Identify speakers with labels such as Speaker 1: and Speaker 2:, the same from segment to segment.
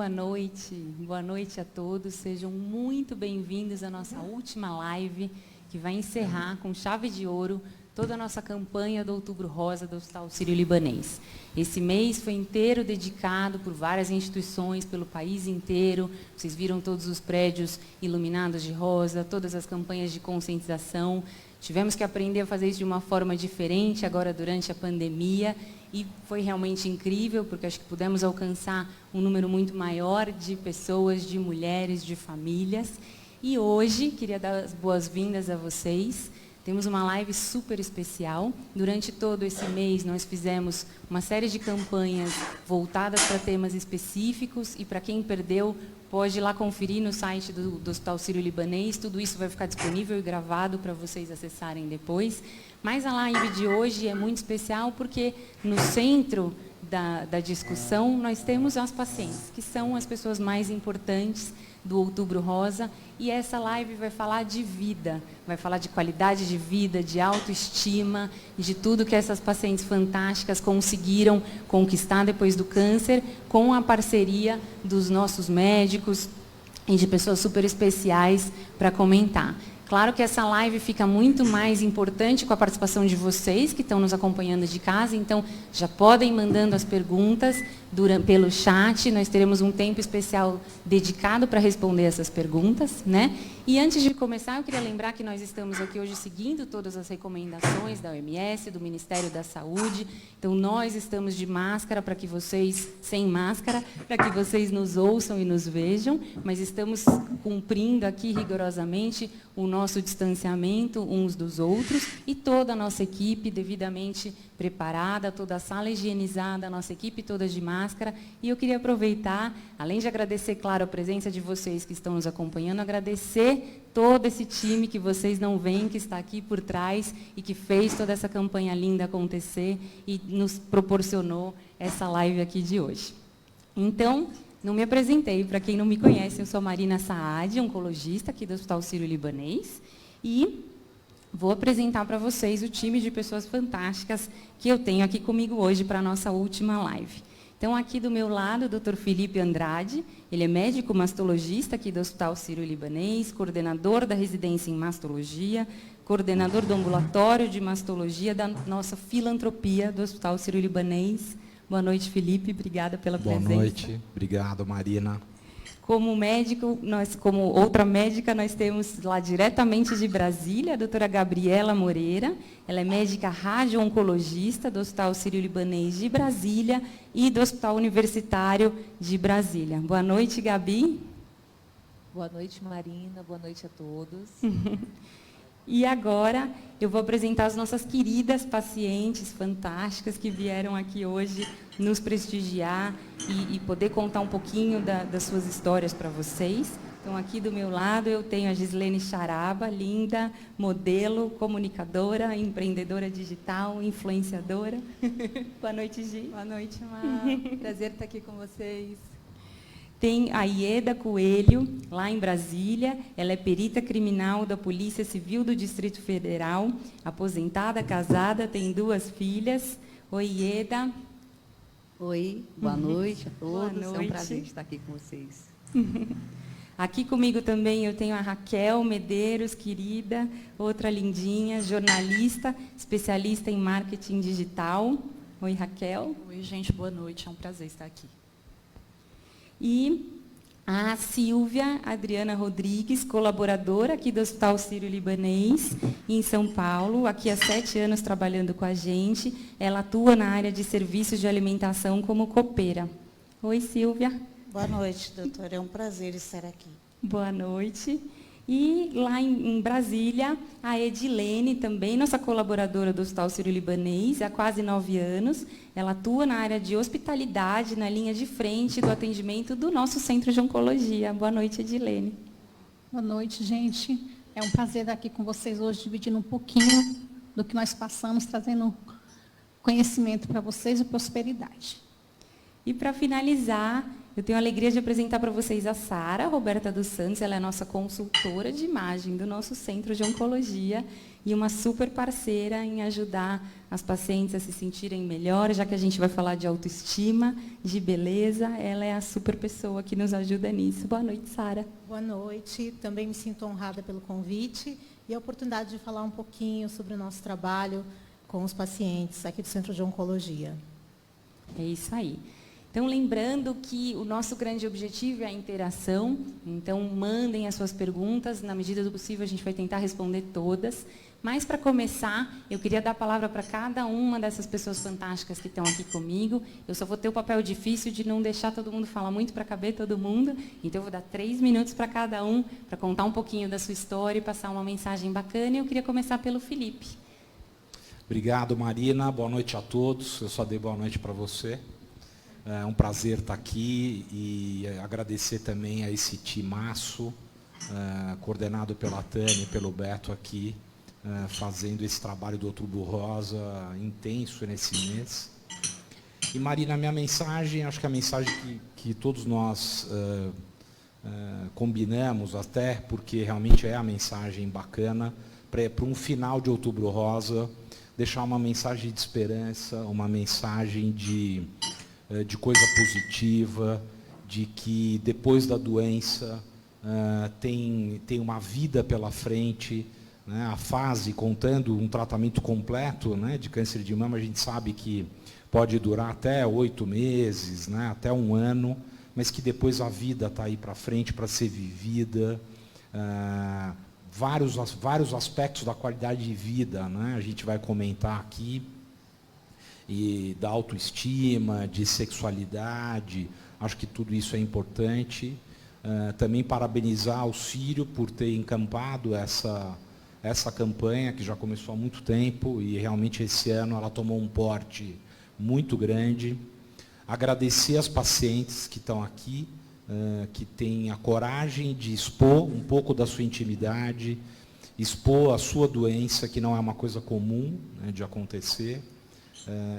Speaker 1: Boa noite a todos, sejam muito bem-vindos à nossa última live, que vai encerrar com chave de ouro toda a nossa campanha do Outubro Rosa do Hospital Sírio-Libanês. Esse mês foi inteiro dedicado por várias instituições pelo país inteiro, vocês viram todos os prédios iluminados de rosa, todas as campanhas de conscientização. Tivemos que aprender a fazer isso de uma forma diferente agora durante a pandemia, e foi realmente incrível, porque acho que pudemos alcançar um número muito maior de pessoas, de mulheres, de famílias. E hoje, queria dar as boas-vindas a vocês. Temos uma live super especial. Durante todo esse mês, nós fizemos uma série de campanhas voltadas para temas específicos, e para quem perdeu, pode ir lá conferir no site do Hospital Sírio-Libanês. Tudo isso vai ficar disponível e gravado para vocês acessarem depois. Mas a live de hoje é muito especial porque no centro da discussão nós temos as pacientes, que são as pessoas mais importantes do Outubro Rosa, e essa live vai falar de vida, vai falar de qualidade de vida, de autoestima, de tudo que essas pacientes fantásticas conseguiram conquistar depois do câncer, com a parceria dos nossos médicos e de pessoas super especiais para comentar. Claro que essa live fica muito mais importante com a participação de vocês que estão nos acompanhando de casa, então já podem ir mandando as perguntas pelo chat, nós teremos um tempo especial dedicado para responder essas perguntas, né? E antes de começar, eu queria lembrar que nós estamos aqui hoje seguindo todas as recomendações da OMS, do Ministério da Saúde, então nós estamos de máscara para que vocês, sem máscara, para que vocês nos ouçam e nos vejam, mas estamos cumprindo aqui rigorosamente o nosso distanciamento uns dos outros, e toda a nossa equipe devidamente preparada, toda a sala higienizada, a nossa equipe toda de máscara. E eu queria aproveitar, além de agradecer, claro, a presença de vocês que estão nos acompanhando, agradecer todo esse time que vocês não veem, que está aqui por trás e que fez toda essa campanha linda acontecer e nos proporcionou essa live aqui de hoje. Então, não me apresentei, para quem não me conhece, eu sou Marina Saad, oncologista aqui do Hospital Sírio-Libanês, e vou apresentar para vocês o time de pessoas fantásticas que eu tenho aqui comigo hoje para a nossa última live. Então, aqui do meu lado, o Dr. Felipe Andrade, ele é médico mastologista aqui do Hospital Sírio-Libanês, coordenador da residência em mastologia, coordenador do ambulatório de mastologia da nossa filantropia do Hospital Sírio-Libanês. Boa noite, Felipe, obrigada pela presença.
Speaker 2: Boa noite, obrigado, Marina.
Speaker 1: Como médico, como outra médica, nós temos lá diretamente de Brasília, a doutora Gabriela Moreira. Ela é médica radio-oncologista do Hospital Sírio-Libanês de Brasília e do Hospital Universitário de Brasília. Boa noite, Gabi.
Speaker 3: Boa noite, Marina. Boa noite a todos.
Speaker 1: E agora eu vou apresentar as nossas queridas pacientes fantásticas que vieram aqui hoje nos prestigiar e poder contar um pouquinho das suas histórias para vocês. Então, aqui do meu lado eu tenho a Gislene Charaba, linda, modelo, comunicadora, empreendedora digital, influenciadora. Boa noite, Gi.
Speaker 3: Boa noite, Mar. Prazer estar aqui com vocês.
Speaker 1: Tem a Ieda Coelho, lá em Brasília. Ela é perita criminal da Polícia Civil do Distrito Federal, aposentada, casada, tem 2 filhas. Oi, Ieda.
Speaker 4: Oi, boa noite a todos.
Speaker 1: Boa noite.
Speaker 4: É um prazer estar aqui com vocês.
Speaker 1: Aqui comigo também eu tenho a Raquel Medeiros, querida, outra lindinha, jornalista, especialista em marketing digital. Oi, Raquel.
Speaker 5: Oi, gente, boa noite. É um prazer estar aqui.
Speaker 1: E a Silvia Adriana Rodrigues, colaboradora aqui do Hospital Sírio-Libanês, em São Paulo, aqui há 7 anos trabalhando com a gente. Ela atua na área de serviços de alimentação como copeira. Oi, Silvia.
Speaker 6: Boa noite, doutora. É um prazer estar aqui.
Speaker 1: Boa noite. E lá em Brasília, a Edilene, também nossa colaboradora do Hospital Sírio-Libanês, há quase 9 anos. Ela atua na área de hospitalidade, na linha de frente do atendimento do nosso Centro de Oncologia. Boa noite, Edilene.
Speaker 7: Boa noite, gente. É um prazer estar aqui com vocês hoje, dividindo um pouquinho do que nós passamos, trazendo conhecimento para vocês e prosperidade.
Speaker 1: E para finalizar, eu tenho a alegria de apresentar para vocês a Sara Roberta dos Santos. Ela é a nossa consultora de imagem do nosso Centro de Oncologia e uma super parceira em ajudar as pacientes a se sentirem melhor, já que a gente vai falar de autoestima, de beleza. Ela é a super pessoa que nos ajuda nisso. Boa noite, Sara.
Speaker 8: Boa noite. Também me sinto honrada pelo convite e a oportunidade de falar um pouquinho sobre o nosso trabalho com os pacientes aqui do Centro de Oncologia.
Speaker 1: É isso aí. Então, lembrando que o nosso grande objetivo é a interação. Então, mandem as suas perguntas. Na medida do possível, a gente vai tentar responder todas. Mas, para começar, eu queria dar a palavra para cada uma dessas pessoas fantásticas que estão aqui comigo. Eu só vou ter o papel difícil de não deixar todo mundo falar muito para caber todo mundo. Então, eu vou dar 3 minutos para cada um, para contar um pouquinho da sua história e passar uma mensagem bacana. E eu queria começar pelo Felipe.
Speaker 2: Obrigado, Marina. Boa noite a todos. Eu só dei boa noite para você. É um prazer estar aqui e agradecer também a esse timaço, coordenado pela Tânia e pelo Beto aqui, fazendo esse trabalho do Outubro Rosa intenso nesse mês. E, Marina, minha mensagem, acho que a mensagem que todos nós combinamos, até porque realmente é a mensagem bacana, para um final de Outubro Rosa, deixar uma mensagem de esperança, uma mensagem de coisa positiva, de que depois da doença tem uma vida pela frente, né? A fase, contando um tratamento completo, né, de câncer de mama, a gente sabe que pode durar até 8 meses, né, até 1 ano, mas que depois a vida está aí para frente para ser vivida. Vários aspectos da qualidade de vida, né, a gente vai comentar aqui, e da autoestima, de sexualidade, acho que tudo isso é importante. Também parabenizar o Círio por ter encampado essa campanha, que já começou há muito tempo, e realmente esse ano ela tomou um porte muito grande. Agradecer as pacientes que estão aqui, que têm a coragem de expor um pouco da sua intimidade, expor a sua doença, que não é uma coisa comum, né, de acontecer.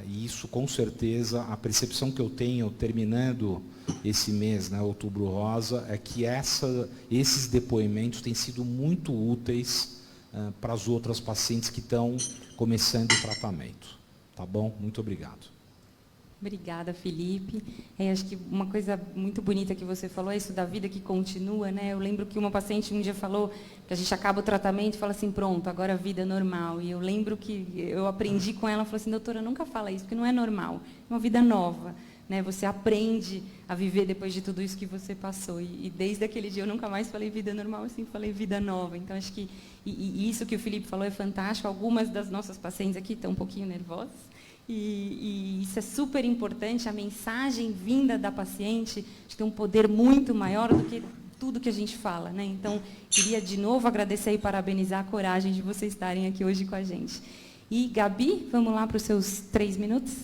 Speaker 2: E isso, com certeza, a percepção que eu tenho terminando esse mês, né, Outubro Rosa, é que esses depoimentos têm sido muito úteis para as outras pacientes que estão começando o tratamento. Tá bom? Muito obrigado.
Speaker 1: Obrigada, Felipe. Acho que uma coisa muito bonita que você falou é isso da vida que continua, né? Eu lembro que uma paciente um dia falou que a gente acaba o tratamento e fala assim, pronto, agora a vida é normal. E eu lembro que eu aprendi com ela, falou assim, doutora, nunca fala isso, porque não é normal, é uma vida nova, né? Você aprende a viver depois de tudo isso que você passou. E desde aquele dia eu nunca mais falei vida normal, assim, falei vida nova. Então, acho que e isso que o Felipe falou é fantástico. Algumas das nossas pacientes aqui estão um pouquinho nervosas. E isso é super importante, a mensagem vinda da paciente tem um poder muito maior do que tudo que a gente fala, né? Então, queria de novo agradecer e parabenizar a coragem de vocês estarem aqui hoje com a gente. E, Gabi, vamos lá para os seus 3 minutos?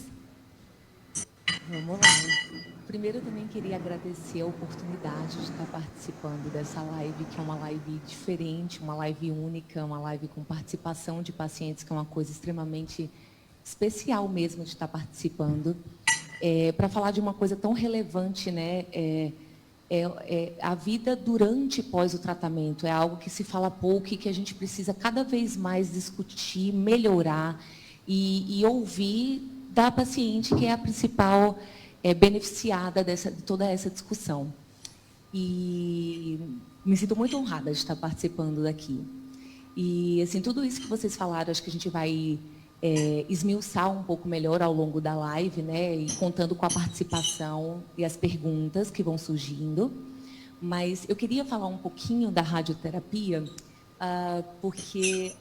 Speaker 3: Vamos lá. Primeiro, eu também queria agradecer a oportunidade de estar participando dessa live, que é uma live diferente, uma live única, uma live com participação de pacientes, que é uma coisa extremamente especial mesmo de estar participando, para falar de uma coisa tão relevante, né? A vida durante e pós o tratamento. É algo que se fala pouco e que a gente precisa cada vez mais discutir, melhorar e ouvir da paciente, que é a principal beneficiada de toda essa discussão. E me sinto muito honrada de estar participando daqui. E, assim, tudo isso que vocês falaram, acho que a gente vai esmiuçar um pouco melhor ao longo da live, né, e contando com a participação e as perguntas que vão surgindo. Mas eu queria falar um pouquinho da radioterapia, porque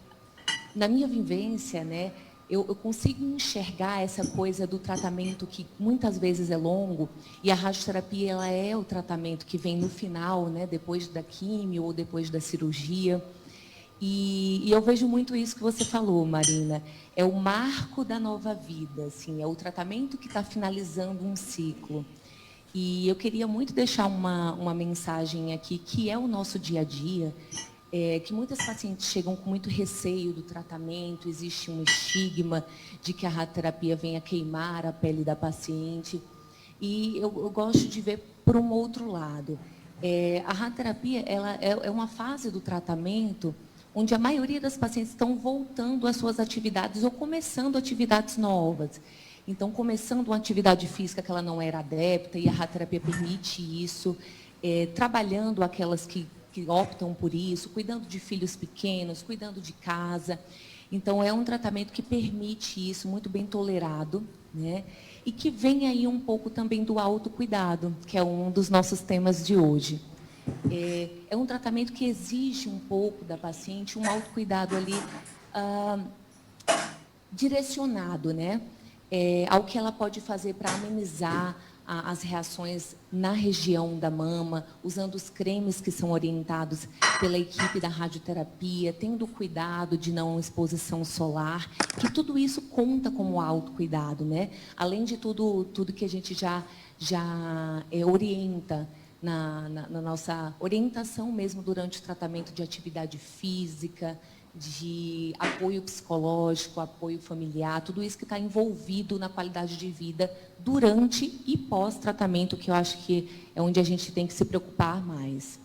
Speaker 3: na minha vivência, né, eu consigo enxergar essa coisa do tratamento que muitas vezes é longo, e a radioterapia ela é o tratamento que vem no final, né, depois da quimio ou depois da cirurgia. E eu vejo muito isso que você falou, Marina. É o marco da nova vida, assim, é o tratamento que está finalizando um ciclo. E eu queria muito deixar uma mensagem aqui, que é o nosso dia a dia, que muitas pacientes chegam com muito receio do tratamento, existe um estigma de que a radioterapia venha queimar a pele da paciente. E eu gosto de ver por um outro lado. A radioterapia ela é uma fase do tratamento onde a maioria das pacientes estão voltando às suas atividades ou começando atividades novas. Então, começando uma atividade física que ela não era adepta, e a radioterapia permite isso, trabalhando aquelas que optam por isso, cuidando de filhos pequenos, cuidando de casa. Então, é um tratamento que permite isso, muito bem tolerado, né? E que vem aí um pouco também do autocuidado, que é um dos nossos temas de hoje. É um tratamento que exige um pouco da paciente, um autocuidado ali direcionado, né? Ao que ela pode fazer para amenizar as reações na região da mama, usando os cremes que são orientados pela equipe da radioterapia, tendo cuidado de não exposição solar, que tudo isso conta como autocuidado, né? Além de tudo que a gente já orienta na nossa orientação mesmo durante o tratamento de atividade física, de apoio psicológico, apoio familiar, tudo isso que está envolvido na qualidade de vida durante e pós-tratamento, que eu acho que é onde a gente tem que se preocupar mais.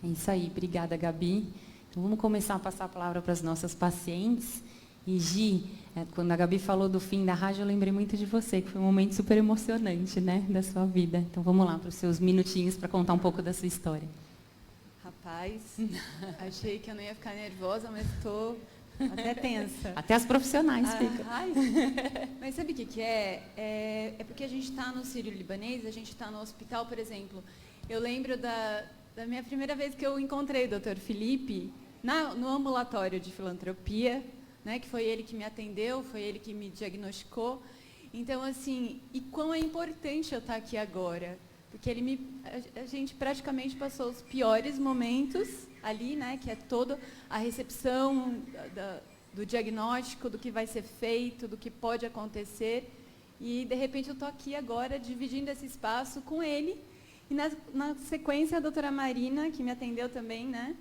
Speaker 1: É isso aí, obrigada, Gabi. Então, vamos começar a passar a palavra para as nossas pacientes. E, Gi, quando a Gabi falou do fim da rádio, eu lembrei muito de você, que foi um momento super emocionante, né, da sua vida. Então, vamos lá para os seus minutinhos para contar um pouco da sua história.
Speaker 5: Rapaz, achei que eu não ia ficar nervosa, mas estou até tensa.
Speaker 1: Até as profissionais ficam.
Speaker 5: Mas sabe o que é? É porque a gente está no Sírio-Libanês, a gente está no hospital, por exemplo. Eu lembro da minha primeira vez que eu encontrei o Dr. Felipe no ambulatório de filantropia, né, que foi ele que me atendeu, foi ele que me diagnosticou. Então, assim, e quão é importante eu estar aqui agora. Porque a gente praticamente passou os piores momentos ali, né, que é toda a recepção do diagnóstico, do que vai ser feito, do que pode acontecer. E, de repente, eu estou aqui agora dividindo esse espaço com ele. E, na sequência, a doutora Marina, que me atendeu também, né,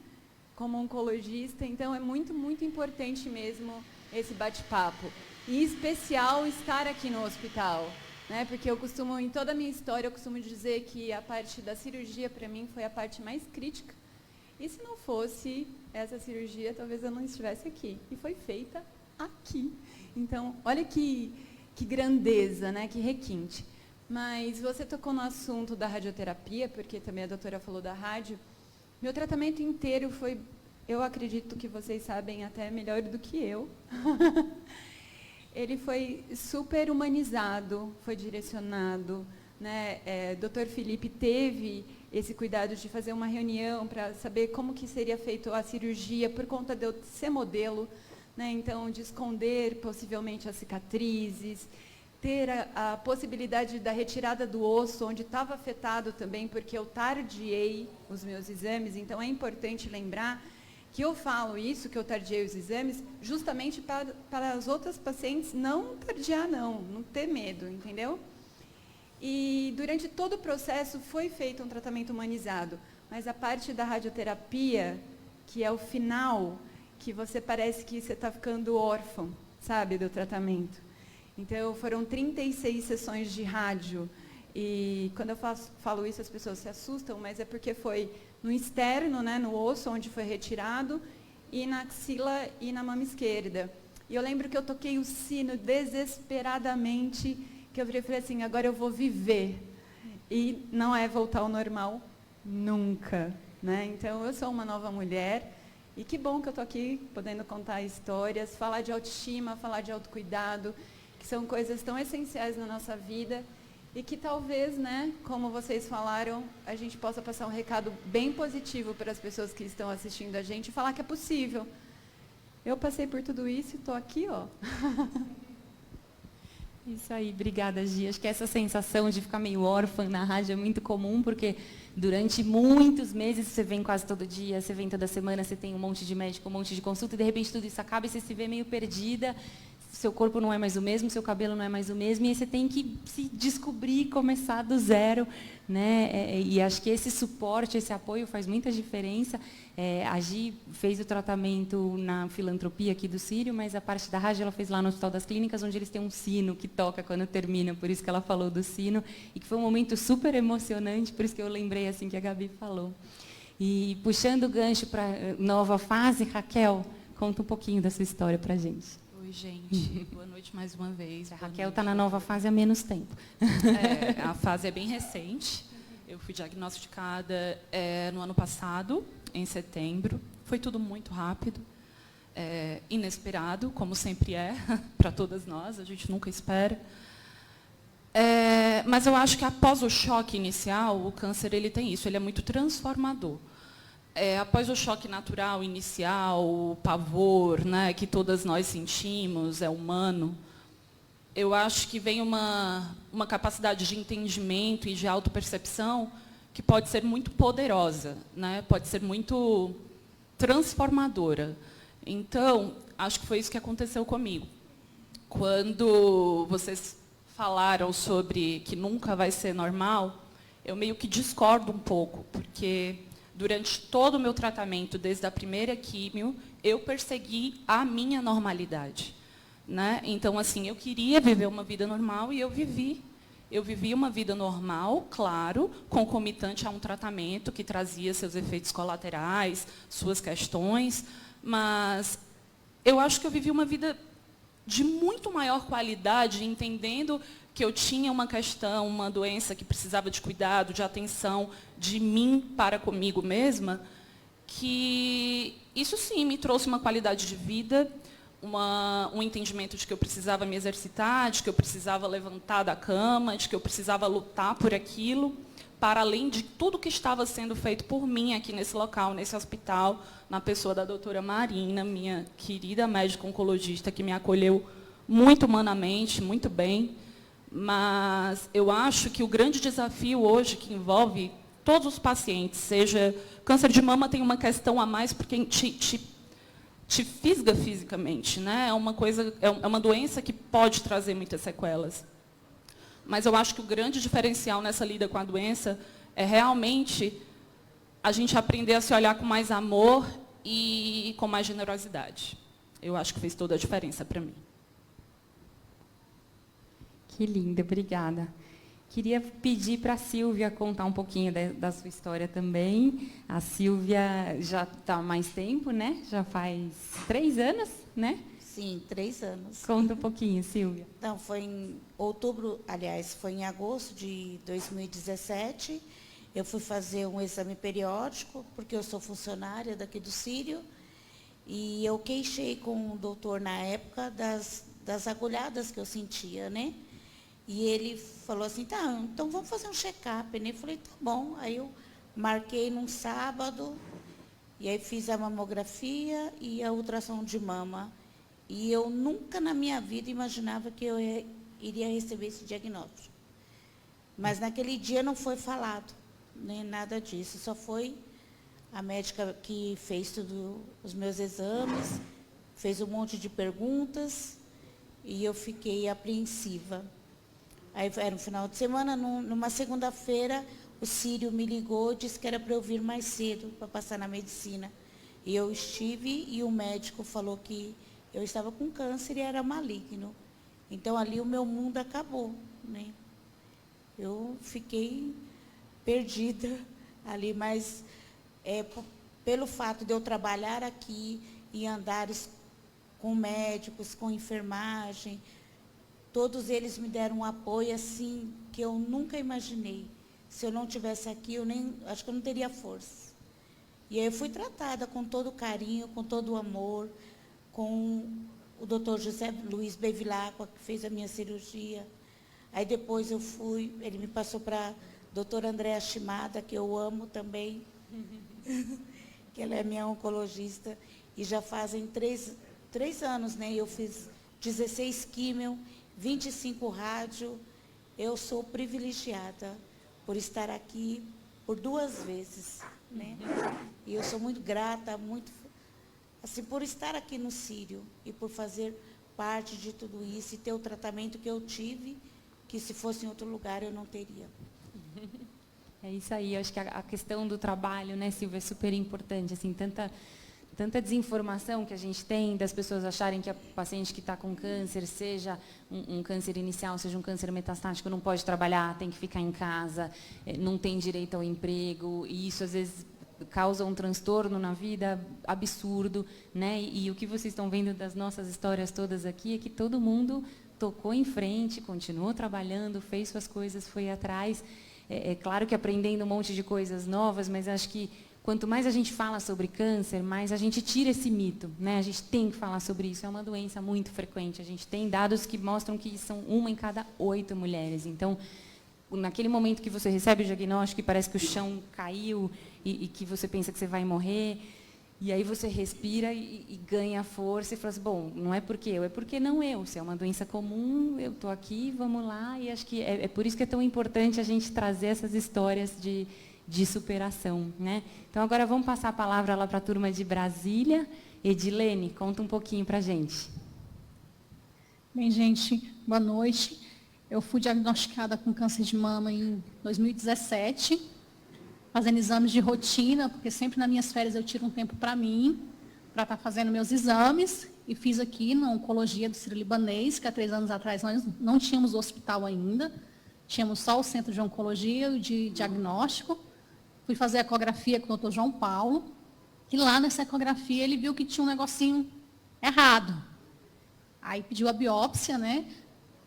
Speaker 5: como oncologista. Então, é muito, muito importante mesmo esse bate-papo. E, em especial, estar aqui no hospital. Né, porque em toda a minha história, eu costumo dizer que a parte da cirurgia, para mim, foi a parte mais crítica. E se não fosse essa cirurgia, talvez eu não estivesse aqui. E foi feita aqui. Então, olha que grandeza, né, que requinte. Mas você tocou no assunto da radioterapia, porque também a doutora falou da rádio. Meu tratamento inteiro foi, eu acredito que vocês sabem até melhor do que eu. Ele foi super humanizado, foi direcionado, né? Dr. Felipe teve esse cuidado de fazer uma reunião para saber como que seria feita a cirurgia, por conta de eu ser modelo, né? Então, de esconder possivelmente as cicatrizes, ter a possibilidade da retirada do osso, onde estava afetado também, porque eu tardiei os meus exames. Então, é importante lembrar que eu falo isso, que eu tardiei os exames, justamente para as outras pacientes não tardiar, não ter medo, entendeu? E durante todo o processo foi feito um tratamento humanizado, mas a parte da radioterapia, que é o final, que você parece que você está ficando órfão, sabe, do tratamento. Então, foram 36 sessões de rádio, e quando eu falo isso, as pessoas se assustam, mas é porque foi no externo, né, no osso, onde foi retirado, e na axila e na mama esquerda. E eu lembro que eu toquei o sino desesperadamente, que eu falei assim, agora eu vou viver. E não é voltar ao normal nunca. Né? Então, eu sou uma nova mulher, e que bom que eu estou aqui podendo contar histórias, falar de autoestima, falar de autocuidado, que são coisas tão essenciais na nossa vida, e que talvez, né, como vocês falaram, a gente possa passar um recado bem positivo para as pessoas que estão assistindo a gente e falar que é possível. Eu passei por tudo isso e estou aqui, ó.
Speaker 1: Isso aí, obrigada, Gi. Acho que essa sensação de ficar meio órfã na rádio é muito comum, porque durante muitos meses você vem quase todo dia, você vem toda semana, você tem um monte de médico, um monte de consulta, e de repente tudo isso acaba e você se vê meio perdida, seu corpo não é mais o mesmo, seu cabelo não é mais o mesmo, e aí você tem que se descobrir, começar do zero, né? E acho que esse suporte, esse apoio faz muita diferença. A Gi fez o tratamento na filantropia aqui do Sírio, mas a parte da rádio ela fez lá no Hospital das Clínicas, onde eles têm um sino que toca quando termina, por isso que ela falou do sino, e que foi um momento super emocionante, por isso que eu lembrei assim que a Gabi falou. E puxando o gancho para nova fase, Raquel, conta um pouquinho da sua história para a gente.
Speaker 9: Oi, gente. Boa noite mais uma vez.
Speaker 1: A Raquel está na nova fase há menos tempo.
Speaker 9: A fase é bem recente. Eu fui diagnosticada no ano passado, em setembro. Foi tudo muito rápido, inesperado, como sempre é, para todas nós, a gente nunca espera. Mas eu acho que após o choque inicial, o câncer ele tem isso, ele é muito transformador. Após o choque natural inicial, o pavor, né, que todas nós sentimos, é humano, eu acho que vem uma capacidade de entendimento e de autopercepção que pode ser muito poderosa, né, pode ser muito transformadora. Então, acho que foi isso que aconteceu comigo. Quando vocês falaram sobre que nunca vai ser normal, eu meio que discordo um pouco, porque durante todo o meu tratamento, desde a primeira químio, eu persegui a minha normalidade, né? Então, assim, eu queria viver uma vida normal e eu vivi. Eu vivi uma vida normal, claro, concomitante a um tratamento que trazia seus efeitos colaterais, suas questões, mas eu acho que eu vivi uma vida de muito maior qualidade, entendendo que eu tinha uma questão, uma doença que precisava de cuidado, de atenção, de mim para comigo mesma, que isso sim me trouxe uma qualidade de vida, um entendimento de que eu precisava me exercitar, de que eu precisava levantar da cama, de que eu precisava lutar por aquilo, para além de tudo que estava sendo feito por mim aqui nesse local, nesse hospital, na pessoa da doutora Marina, minha querida médica oncologista, que me acolheu muito humanamente, muito bem. Mas eu acho que o grande desafio hoje, que envolve todos os pacientes, seja câncer de mama, tem uma questão a mais, porque te fisga fisicamente, né? É uma doença que pode trazer muitas sequelas. Mas eu acho que o grande diferencial nessa lida com a doença é realmente a gente aprender a se olhar com mais amor e com mais generosidade. Eu acho que fez toda a diferença para mim.
Speaker 1: Que linda, obrigada. Queria pedir para a Sílvia contar um pouquinho da sua história também. A Sílvia já está há mais tempo, né? Já faz 3 anos, né?
Speaker 6: Sim, 3 anos.
Speaker 1: Conta um pouquinho, Sílvia.
Speaker 6: Então, foi em outubro, aliás, foi em agosto de 2017. Eu fui fazer um exame periódico, porque eu sou funcionária daqui do Sírio, e eu queixei com o doutor na época das agulhadas que eu sentia, né? E ele falou assim, tá, então vamos fazer um check-up, né? Eu falei, tá bom. Aí eu marquei num sábado, e aí fiz a mamografia e a ultrassom de mama. E eu nunca na minha vida imaginava que eu iria receber esse diagnóstico. Mas naquele dia não foi falado, nem nada disso. Só foi a médica que fez todos os meus exames, fez um monte de perguntas e eu fiquei apreensiva. Aí era um final de semana, numa segunda-feira, o Sírio me ligou e disse que era para eu vir mais cedo para passar na medicina. E eu estive e o médico falou que eu estava com câncer e era maligno. Então, ali o meu mundo acabou, né? Eu fiquei perdida ali, mas pelo fato de eu trabalhar aqui em andares com médicos, com enfermagem, todos eles me deram um apoio assim que eu nunca imaginei. Se eu não tivesse aqui, acho que eu não teria força. E aí eu fui tratada com todo o carinho, com todo o amor, com o doutor José Luiz Bevilacqua, que fez a minha cirurgia. Aí depois ele me passou para a doutora Andréa Shimada, que eu amo também, que ela é minha oncologista, e já fazem 3 anos, né? Eu fiz 16 químio, 25 rádio. Eu sou privilegiada por estar aqui por 2 vezes, né? E eu sou muito grata, muito assim, por estar aqui no Sírio e por fazer parte de tudo isso e ter o tratamento que eu tive, que se fosse em outro lugar eu não teria.
Speaker 1: É isso aí, acho que a questão do trabalho, né, Silvia, é super importante, assim, tanta desinformação que a gente tem, das pessoas acharem que a paciente que está com câncer, seja um câncer inicial, seja um câncer metastático, não pode trabalhar, tem que ficar em casa, não tem direito ao emprego, e isso às vezes causa um transtorno na vida absurdo, né? E o que vocês estão vendo das nossas histórias todas aqui é que todo mundo tocou em frente, continuou trabalhando, fez suas coisas, foi atrás. É claro que aprendendo um monte de coisas novas, mas acho que quanto mais a gente fala sobre câncer, mais a gente tira esse mito, né? A gente tem que falar sobre isso, é uma doença muito frequente. A gente tem dados que mostram que são 1 em cada 8 mulheres. Então, naquele momento que você recebe o diagnóstico e parece que o chão caiu e que você pensa que você vai morrer, e aí você respira e ganha força e fala assim, bom, não é porque eu, é porque não eu. Se é uma doença comum, eu estou aqui, vamos lá. E acho que é por isso que é tão importante a gente trazer essas histórias de superação, né? Então, agora vamos passar a palavra lá para a turma de Brasília. Edilene, conta um pouquinho para a gente.
Speaker 7: Bem, gente, boa noite. Eu fui diagnosticada com câncer de mama em 2017, fazendo exames de rotina, porque sempre nas minhas férias eu tiro um tempo para mim, para estar fazendo meus exames, e fiz aqui na Oncologia do Sírio-Libanês, que há 3 anos atrás nós não tínhamos o hospital ainda, tínhamos só o Centro de Oncologia e de Diagnóstico. Fui fazer ecografia com o Dr. João Paulo, e lá nessa ecografia ele viu que tinha um negocinho errado. Aí pediu a biópsia, né?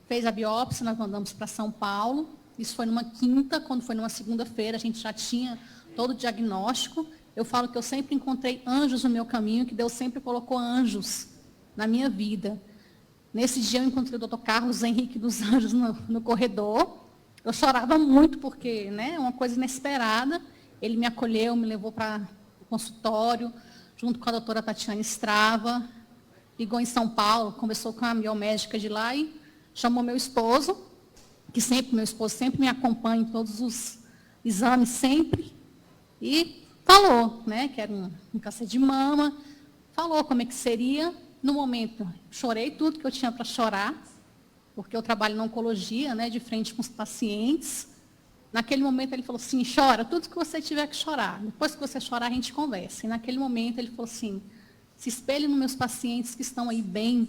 Speaker 7: Fez a biópsia, nós mandamos para São Paulo. Isso foi numa quinta, quando foi numa segunda-feira, a gente já tinha todo o diagnóstico. Eu falo que eu sempre encontrei anjos no meu caminho, que Deus sempre colocou anjos na minha vida. Nesse dia eu encontrei o Dr. Carlos Henrique dos Anjos no corredor. Eu chorava muito, porque, né, é uma coisa inesperada. Ele me acolheu, me levou para o consultório, junto com a doutora Tatiana Strava. Ligou em São Paulo, conversou com a biomédica de lá e chamou meu esposo, que meu esposo sempre me acompanha em todos os exames, sempre, e falou, né, que era um câncer de mama, falou como é que seria. No momento, chorei tudo que eu tinha para chorar, porque eu trabalho na oncologia, né, de frente com os pacientes. Naquele momento ele falou assim, chora tudo que você tiver que chorar, depois que você chorar a gente conversa. E naquele momento ele falou assim, se espelhe nos meus pacientes que estão aí bem,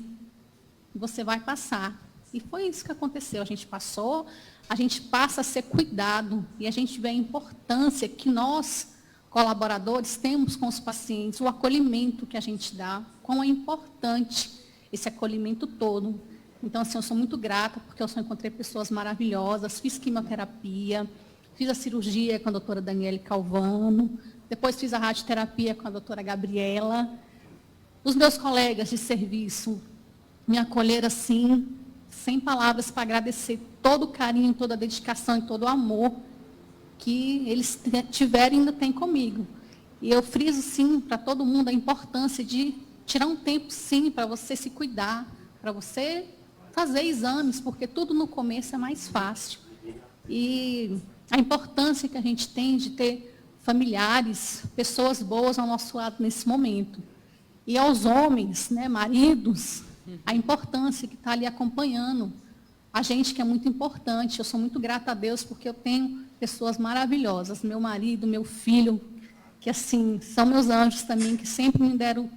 Speaker 7: e você vai passar. E foi isso que aconteceu, a gente passou, a gente passa a ser cuidado, e a gente vê a importância que nós, colaboradores, temos com os pacientes, o acolhimento que a gente dá, quão é importante esse acolhimento todo. Então, assim, eu sou muito grata, porque eu só encontrei pessoas maravilhosas, fiz quimioterapia, fiz a cirurgia com a doutora Daniele Calvano, depois fiz a radioterapia com a doutora Gabriela. Os meus colegas de serviço me acolheram assim, sem palavras, para agradecer todo o carinho, toda a dedicação e todo o amor que eles tiveram e ainda têm comigo. E eu friso, sim, para todo mundo a importância de tirar um tempo, sim, para você se cuidar, para você fazer exames, porque tudo no começo é mais fácil. E a importância que a gente tem de ter familiares, pessoas boas ao nosso lado nesse momento. E aos homens, né, maridos, a importância que está ali acompanhando a gente, que é muito importante. Eu sou muito grata a Deus, porque eu tenho pessoas maravilhosas. Meu marido, meu filho, que assim, são meus anjos também, que sempre me deram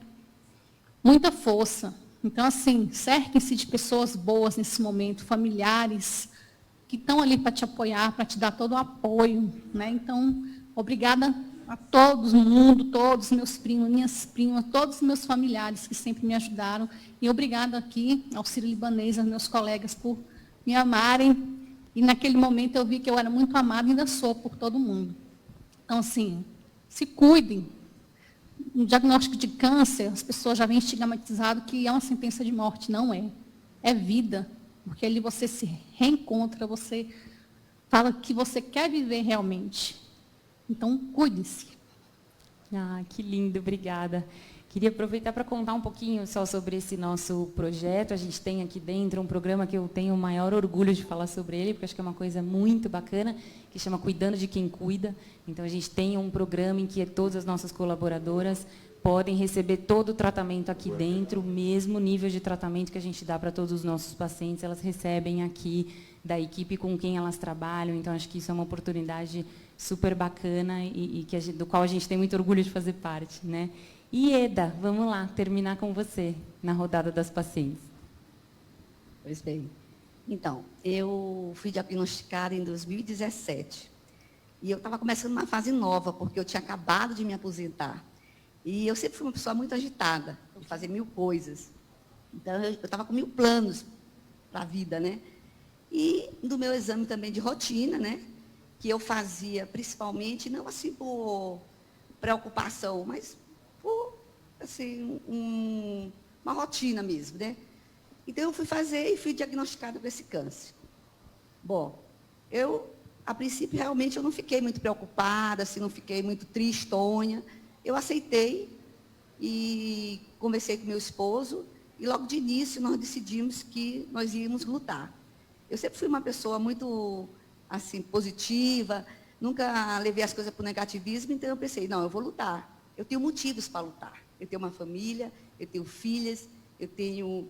Speaker 7: muita força. Então, assim, cerquem-se de pessoas boas nesse momento, familiares, que estão ali para te apoiar, para te dar todo o apoio, né? Então, obrigada a todo mundo, todos meus primos, minhas primas, todos os meus familiares que sempre me ajudaram. E obrigada aqui ao Sírio-Libanês, aos meus colegas, por me amarem. E naquele momento eu vi que eu era muito amada e ainda sou por todo mundo. Então, assim, se cuidem. No diagnóstico de câncer, as pessoas já vêm estigmatizado que é uma sentença de morte. Não é. É vida. Porque ali você se reencontra, você fala que você quer viver realmente. Então, cuide-se.
Speaker 1: Ah, que lindo, obrigada. Queria aproveitar para contar um pouquinho só sobre esse nosso projeto. A gente tem aqui dentro um programa que eu tenho o maior orgulho de falar sobre ele, porque acho que é uma coisa muito bacana, que chama Cuidando de Quem Cuida. Então, a gente tem um programa em que todas as nossas colaboradoras podem receber todo o tratamento aqui dentro, o mesmo nível de tratamento que a gente dá para todos os nossos pacientes, elas recebem aqui da equipe com quem elas trabalham. Então, acho que isso é uma oportunidade super bacana e que do qual a gente tem muito orgulho de fazer parte, né? E Eda, vamos lá, terminar com você na rodada das pacientes.
Speaker 4: Pois bem. Então, eu fui diagnosticada em 2017. E eu estava começando uma fase nova, porque eu tinha acabado de me aposentar. E eu sempre fui uma pessoa muito agitada, de fazer 1000 coisas. Então, eu estava com 1000 planos para a vida, né? E do meu exame também de rotina, né? Que eu fazia principalmente, não assim por preocupação, mas por, assim, uma rotina mesmo, né? Então, eu fui fazer e fui diagnosticada com esse câncer. Bom, a princípio, realmente, eu não fiquei muito preocupada, assim, não fiquei muito tristonha. Eu aceitei e conversei com meu esposo e logo de início nós decidimos que nós íamos lutar. Eu sempre fui uma pessoa muito, assim, positiva, nunca levei as coisas para o negativismo, então eu pensei, não, eu vou lutar. Eu tenho motivos para lutar. Eu tenho uma família, eu tenho filhas, eu tenho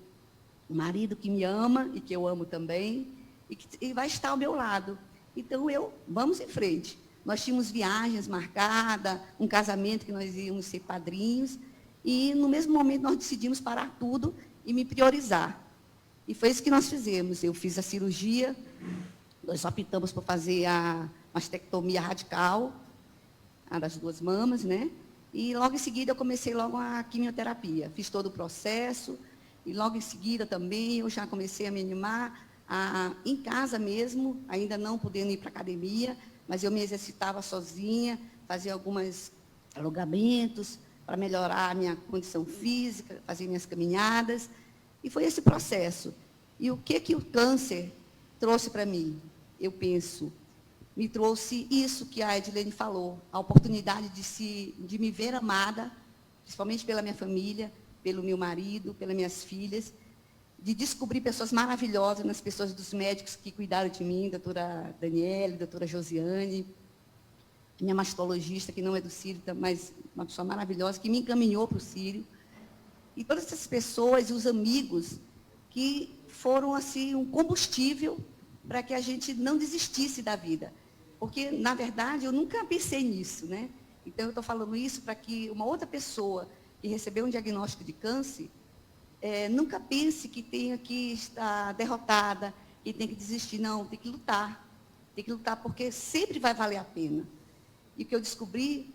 Speaker 4: um marido que me ama e que eu amo também e vai estar ao meu lado. Então, vamos em frente. Nós tínhamos viagens marcadas, um casamento que nós íamos ser padrinhos, e no mesmo momento nós decidimos parar tudo e me priorizar. E foi isso que nós fizemos. Eu fiz a cirurgia, nós optamos por fazer a mastectomia radical, a das 2 mamas, né? E logo em seguida eu comecei logo a quimioterapia. Fiz todo o processo, e logo em seguida também eu já comecei a me animar, em casa mesmo, ainda não podendo ir para a academia, mas eu me exercitava sozinha, fazia alguns alongamentos para melhorar a minha condição física, fazia minhas caminhadas, e foi esse processo. E o que o câncer trouxe para mim? Eu penso, me trouxe isso que a Edilene falou, a oportunidade de me ver amada, principalmente pela minha família, pelo meu marido, pelas minhas filhas, de descobrir pessoas maravilhosas nas pessoas dos médicos que cuidaram de mim, doutora Daniele, doutora Josiane, minha mastologista, que não é do Sírio, mas uma pessoa maravilhosa, que me encaminhou para o Sírio. E todas essas pessoas e os amigos que foram, assim, um combustível para que a gente não desistisse da vida. Porque, na verdade, eu nunca pensei nisso, né? Então, eu estou falando isso para que uma outra pessoa que recebeu um diagnóstico de câncer, nunca pense que tenha que estar derrotada, que tem que desistir. Não, tem que lutar. Tem que lutar porque sempre vai valer a pena. E o que eu descobri,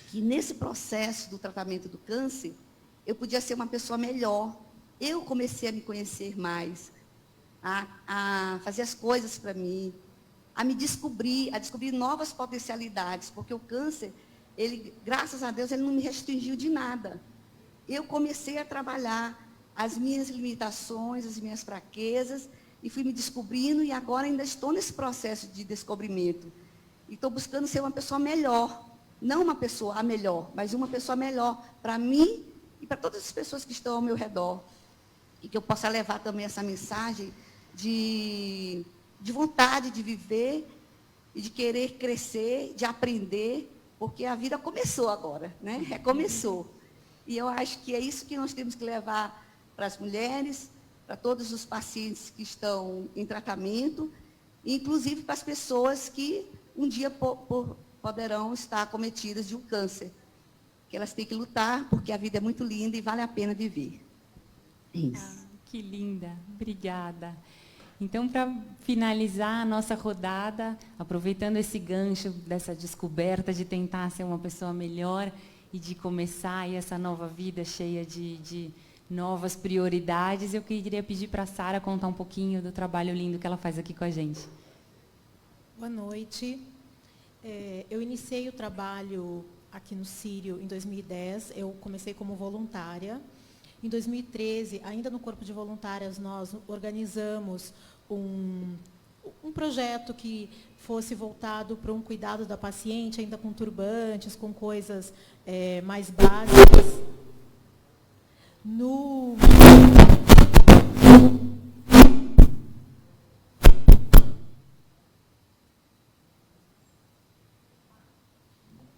Speaker 4: que nesse processo do tratamento do câncer, eu podia ser uma pessoa melhor. Eu comecei a me conhecer mais, a fazer as coisas para mim, a descobrir novas potencialidades, porque o câncer, graças a Deus, ele não me restringiu de nada. Eu comecei a trabalhar as minhas limitações, as minhas fraquezas, e fui me descobrindo, e agora ainda estou nesse processo de descobrimento. E estou buscando ser uma pessoa melhor, não uma pessoa a melhor, mas uma pessoa melhor para mim e para todas as pessoas que estão ao meu redor. E que eu possa levar também essa mensagem de vontade de viver e de querer crescer, de aprender, porque a vida começou agora, né? Recomeçou. E eu acho que é isso que nós temos que levar para as mulheres, para todos os pacientes que estão em tratamento, inclusive para as pessoas que um dia poderão estar acometidas de um câncer. Que elas têm que lutar, porque a vida é muito linda e vale a pena viver. É isso.
Speaker 1: Que linda, obrigada. Então, para finalizar a nossa rodada, aproveitando esse gancho dessa descoberta de tentar ser uma pessoa melhor e de começar aí essa nova vida cheia de novas prioridades, eu queria pedir para a Sara contar um pouquinho do trabalho lindo que ela faz aqui com a gente.
Speaker 8: Boa noite. Eu iniciei o trabalho aqui no Sírio em 2010, eu comecei como voluntária. Em 2013, ainda no Corpo de Voluntárias, nós organizamos um projeto que fosse voltado para um cuidado da paciente, ainda com turbantes, com coisas mais básicas.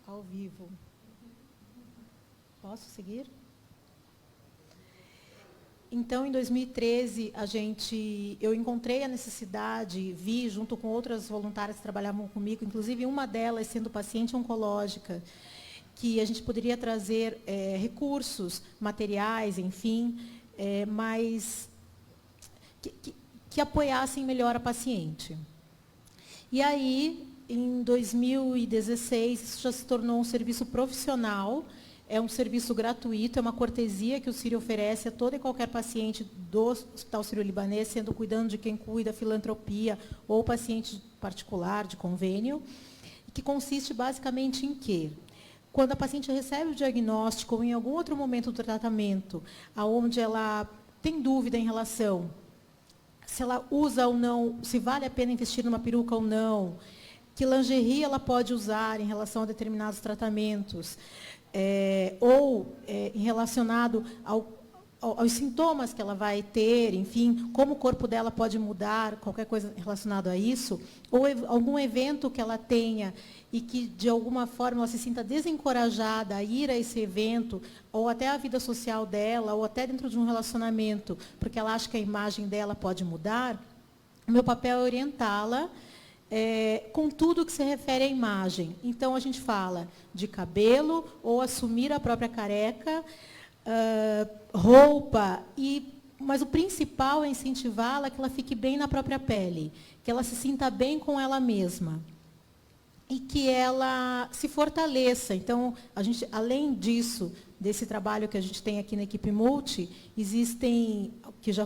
Speaker 8: Ao vivo. Pode? Posso seguir? Então, em 2013, eu encontrei a necessidade, vi junto com outras voluntárias que trabalhavam comigo, inclusive uma delas sendo paciente oncológica, que a gente poderia trazer recursos, materiais, enfim, mas que apoiassem melhor a paciente. E aí, em 2016, isso já se tornou um serviço profissional. É um serviço gratuito, é uma cortesia que o Sírio oferece a todo e qualquer paciente do Hospital Sírio-Libanês, sendo cuidando de quem cuida, filantropia ou paciente particular de convênio, que consiste basicamente em quê? Quando a paciente recebe o diagnóstico ou em algum outro momento do tratamento, onde ela tem dúvida em relação se ela usa ou não, se vale a pena investir numa peruca ou não, que lingerie ela pode usar em relação a determinados tratamentos, em relacionado aos sintomas que ela vai ter, enfim, como o corpo dela pode mudar, qualquer coisa relacionada a isso, ou algum evento que ela tenha e que, de alguma forma, ela se sinta desencorajada a ir a esse evento, ou até a vida social dela, ou até dentro de um relacionamento, porque ela acha que a imagem dela pode mudar, o meu papel é orientá-la com tudo que se refere à imagem. Então, a gente fala de cabelo, ou assumir a própria careca, roupa, mas o principal é incentivá-la que ela fique bem na própria pele, que ela se sinta bem com ela mesma e que ela se fortaleça. Então, a gente, além disso, desse trabalho que a gente tem aqui na equipe Multi, existem, que já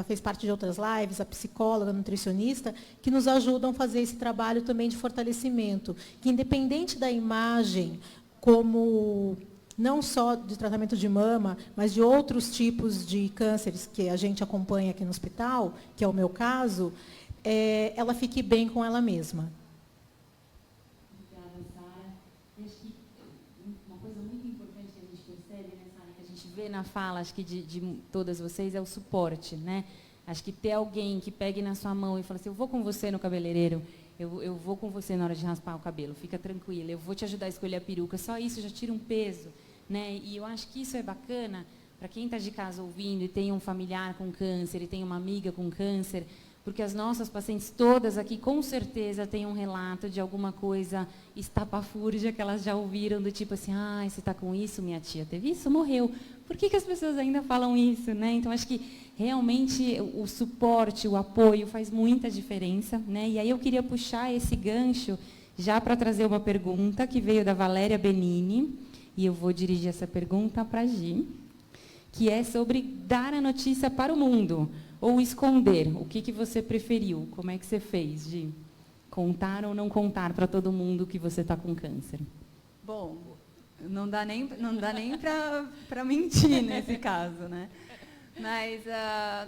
Speaker 8: fez parte de outras lives, a psicóloga, a nutricionista, que nos ajudam a fazer esse trabalho também de fortalecimento, que independente da imagem, como não só de tratamento de mama, mas de outros tipos de cânceres que a gente acompanha aqui no hospital, que é o meu caso, ela fique bem com ela mesma.
Speaker 1: Obrigada, Sara. Acho que uma coisa muito importante que a gente percebe, né, Sara, que a gente vê na fala, acho que de todas vocês, é o suporte, né? Acho que ter alguém que pegue na sua mão e fala assim, eu vou com você no cabeleireiro, eu vou com você na hora de raspar o cabelo, fica tranquila, eu vou te ajudar a escolher a peruca, só isso já tira um peso, né? E eu acho que isso é bacana para quem está de casa ouvindo e tem um familiar com câncer, e tem uma amiga com câncer, porque as nossas pacientes todas aqui, com certeza, têm um relato de alguma coisa estapafúrdia que elas já ouviram, do tipo assim, você está com isso, minha tia teve isso, morreu. Por que as pessoas ainda falam isso, né? Então, acho que realmente o suporte, o apoio faz muita diferença, né? E aí eu queria puxar esse gancho já para trazer uma pergunta que veio da Valéria Benini, e eu vou dirigir essa pergunta para a Gi, que é sobre dar a notícia para o mundo, ou esconder. O que você preferiu? Como é que você fez, Gi? Contar ou não contar para todo mundo que você está com câncer?
Speaker 5: Bom, não dá nem para mentir nesse caso, né? Mas,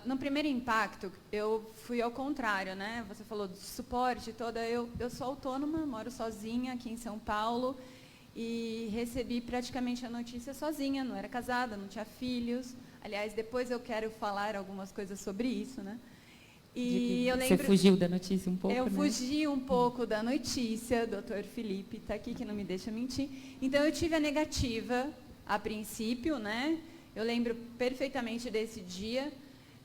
Speaker 5: no primeiro impacto, eu fui ao contrário, né? Você falou de suporte toda. Eu sou autônoma, moro sozinha aqui em São Paulo, e recebi praticamente a notícia sozinha, não era casada, não tinha filhos. Aliás, depois eu quero falar algumas coisas sobre isso, né? E eu lembro,
Speaker 1: você fugiu da notícia um pouco,
Speaker 5: eu
Speaker 1: né?
Speaker 5: fugi um pouco da notícia, doutor Felipe está aqui, que não me deixa mentir. Então, eu tive a negativa, a princípio, né? Eu lembro perfeitamente desse dia.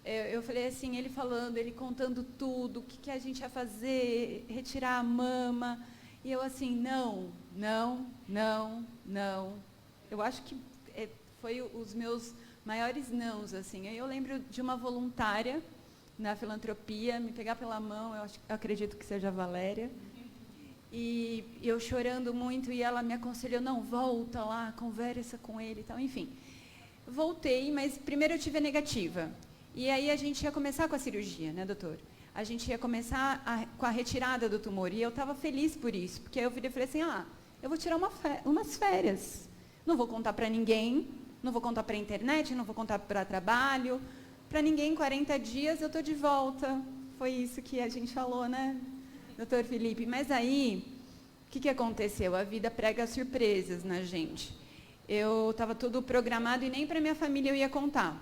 Speaker 5: Eu falei assim, ele falando, ele contando tudo, o que a gente ia fazer, retirar a mama. E eu assim, não. Eu acho que foi os meus maiores nãos, assim. Aí eu lembro de uma voluntária na filantropia, me pegar pela mão, eu acredito que seja a Valéria, e eu chorando muito, e ela me aconselhou, não, volta lá, conversa com ele e tal, enfim. Voltei, mas primeiro eu tive a negativa. E aí a gente ia começar com a cirurgia, né, doutor? A gente ia começar com a retirada do tumor, e eu estava feliz por isso, porque eu falei assim, eu vou tirar umas férias, não vou contar para ninguém, não vou contar para a internet, não vou contar para trabalho, para ninguém, 40 dias eu estou de volta. Foi isso que a gente falou, né, doutor Felipe? Mas aí, o que aconteceu? A vida prega surpresas na gente. Eu estava tudo programado e nem para minha família eu ia contar.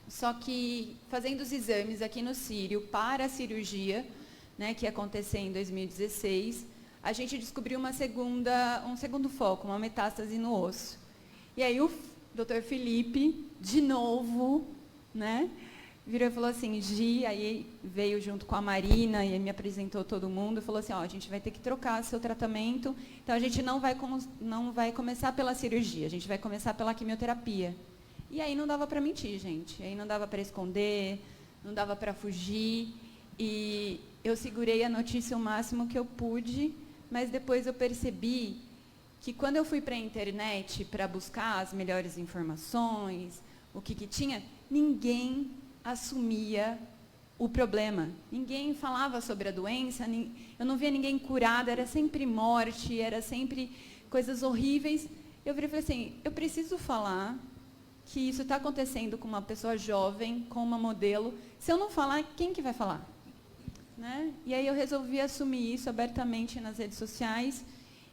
Speaker 5: Só que, fazendo os exames aqui no Sírio para a cirurgia, né, que ia acontecer em 2016, a gente descobriu um segundo foco, uma metástase no osso. E aí o doutor Felipe, de novo, né, virou e falou assim, Gi, aí veio junto com a Marina e me apresentou todo mundo, e falou assim, ó, a gente vai ter que trocar seu tratamento, então a gente não vai começar pela cirurgia, a gente vai começar pela quimioterapia. E aí não dava para mentir, gente, aí não dava para esconder, não dava para fugir, e eu segurei a notícia o máximo que eu pude, mas depois eu percebi que quando eu fui para a internet para buscar as melhores informações, o que tinha, ninguém assumia o problema. Ninguém falava sobre a doença, eu não via ninguém curado, era sempre morte, era sempre coisas horríveis. Eu virei e falei assim, eu preciso falar que isso está acontecendo com uma pessoa jovem, com uma modelo. Se eu não falar, quem que vai falar? Né? E aí eu resolvi assumir isso abertamente nas redes sociais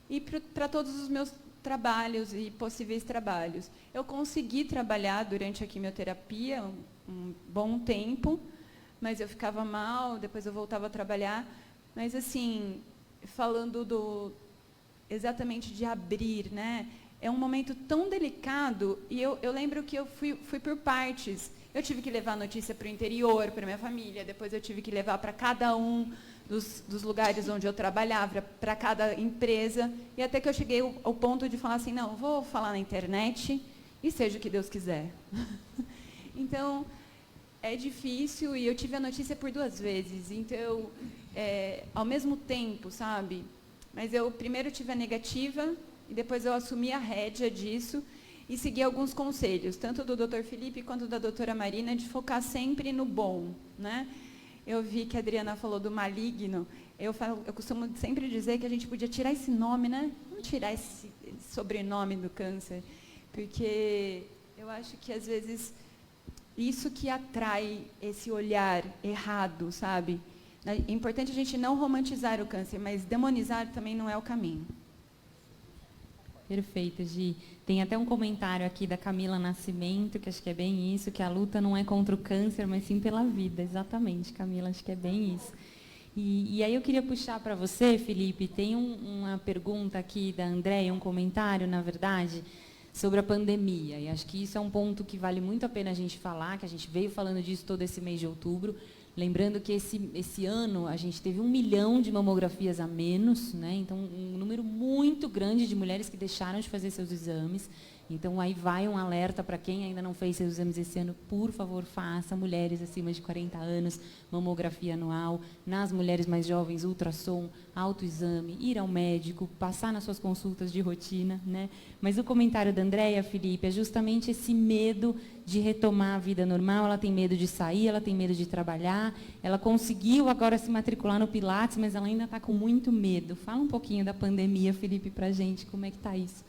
Speaker 5: e para todos os meus trabalhos e possíveis trabalhos. Eu consegui trabalhar durante a quimioterapia um bom tempo, mas eu ficava mal, depois eu voltava a trabalhar. Mas, assim, falando exatamente de abrir, né? É um momento tão delicado, e eu lembro que eu fui por partes. Eu tive que levar a notícia para o interior, para minha família, depois eu tive que levar para cada um dos lugares onde eu trabalhava, para cada empresa, e até que eu cheguei ao ponto de falar assim, não, vou falar na internet e seja o que Deus quiser. Então, é difícil, e eu tive a notícia por 2 vezes, então, ao mesmo tempo, sabe? Mas eu primeiro tive a negativa, e depois eu assumi a rédea disso, e segui alguns conselhos, tanto do Dr. Felipe quanto da doutora Marina, de focar sempre no bom, né? Eu vi que a Adriana falou do maligno. Eu costumo sempre dizer que a gente podia tirar esse nome, né? Vamos tirar esse sobrenome do câncer, porque eu acho que, às vezes, isso que atrai esse olhar errado, sabe? É importante a gente não romantizar o câncer, mas demonizar também não é o caminho.
Speaker 1: Perfeito, Gi. Tem até um comentário aqui da Camila Nascimento, que acho que é bem isso, que a luta não é contra o câncer, mas sim pela vida. Exatamente, Camila, acho que é bem isso. E aí eu queria puxar para você, Felipe, tem uma pergunta aqui da Andréia, um comentário, na verdade, sobre a pandemia. E acho que isso é um ponto que vale muito a pena a gente falar, que a gente veio falando disso todo esse mês de outubro. Lembrando que esse ano a gente teve 1 milhão de mamografias a menos, né? Então, um número muito grande de mulheres que deixaram de fazer seus exames. Então, aí vai um alerta para quem ainda não fez seus exames esse ano, por favor, faça. Mulheres acima de 40 anos, mamografia anual. Nas mulheres mais jovens, ultrassom, autoexame, ir ao médico, passar nas suas consultas de rotina, né? Mas o comentário da Andréia, Felipe, é justamente esse medo de retomar a vida normal. Ela tem medo de sair, ela tem medo de trabalhar. Ela conseguiu agora se matricular no Pilates, mas ela ainda está com muito medo. Fala um pouquinho da pandemia, Felipe, para a gente, como é que está isso?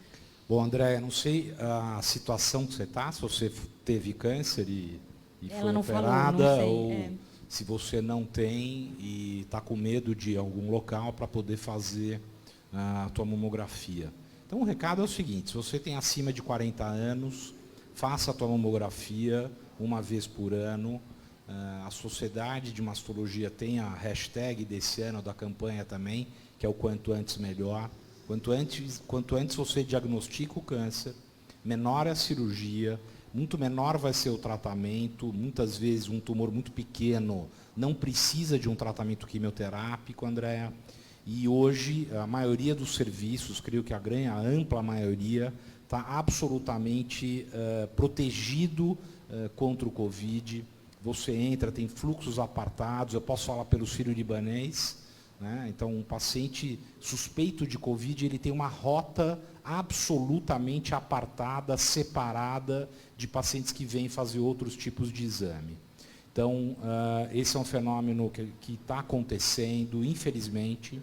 Speaker 2: Bom, Andréia, não sei a situação que você está, se você teve câncer e foi
Speaker 1: não
Speaker 2: operada,
Speaker 1: falou, não sei,
Speaker 2: ou se você não tem e está com medo de ir a algum local para poder fazer a tua mamografia. Então, o recado é o seguinte, se você tem acima de 40 anos, faça a tua mamografia 1 vez por ano. A Sociedade de Mastologia tem a hashtag desse ano, da campanha também, que é o quanto antes melhor. Quanto antes você diagnostica o câncer, menor é a cirurgia, muito menor vai ser o tratamento. Muitas vezes um tumor muito pequeno não precisa de um tratamento quimioterápico, Andréa. E hoje a maioria dos serviços, creio que a ampla maioria, está absolutamente protegido contra o Covid. Você entra, tem fluxos apartados, eu posso falar pelo sírio-libanês, né? Então, um paciente suspeito de Covid, ele tem uma rota absolutamente apartada, separada de pacientes que vêm fazer outros tipos de exame. Então, esse é um fenômeno que está acontecendo, infelizmente.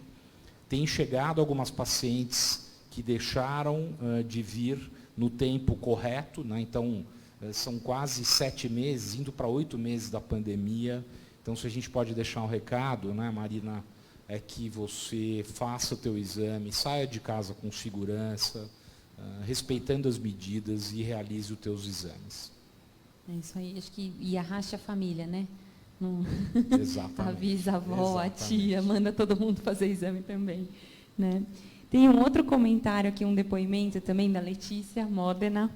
Speaker 2: Tem chegado algumas pacientes que deixaram de vir no tempo correto, né? Então, são quase 7 meses, indo para 8 meses da pandemia. Então, se a gente pode deixar um recado, né, Marina, é que você faça o teu exame, saia de casa com segurança, respeitando as medidas e realize os teus exames.
Speaker 1: É isso aí, acho que e arraste a família, né?
Speaker 2: Exatamente.
Speaker 1: Avisa a avó, a tia, manda todo mundo fazer exame também, né? Tem um outro comentário aqui, um depoimento também da Letícia Modena,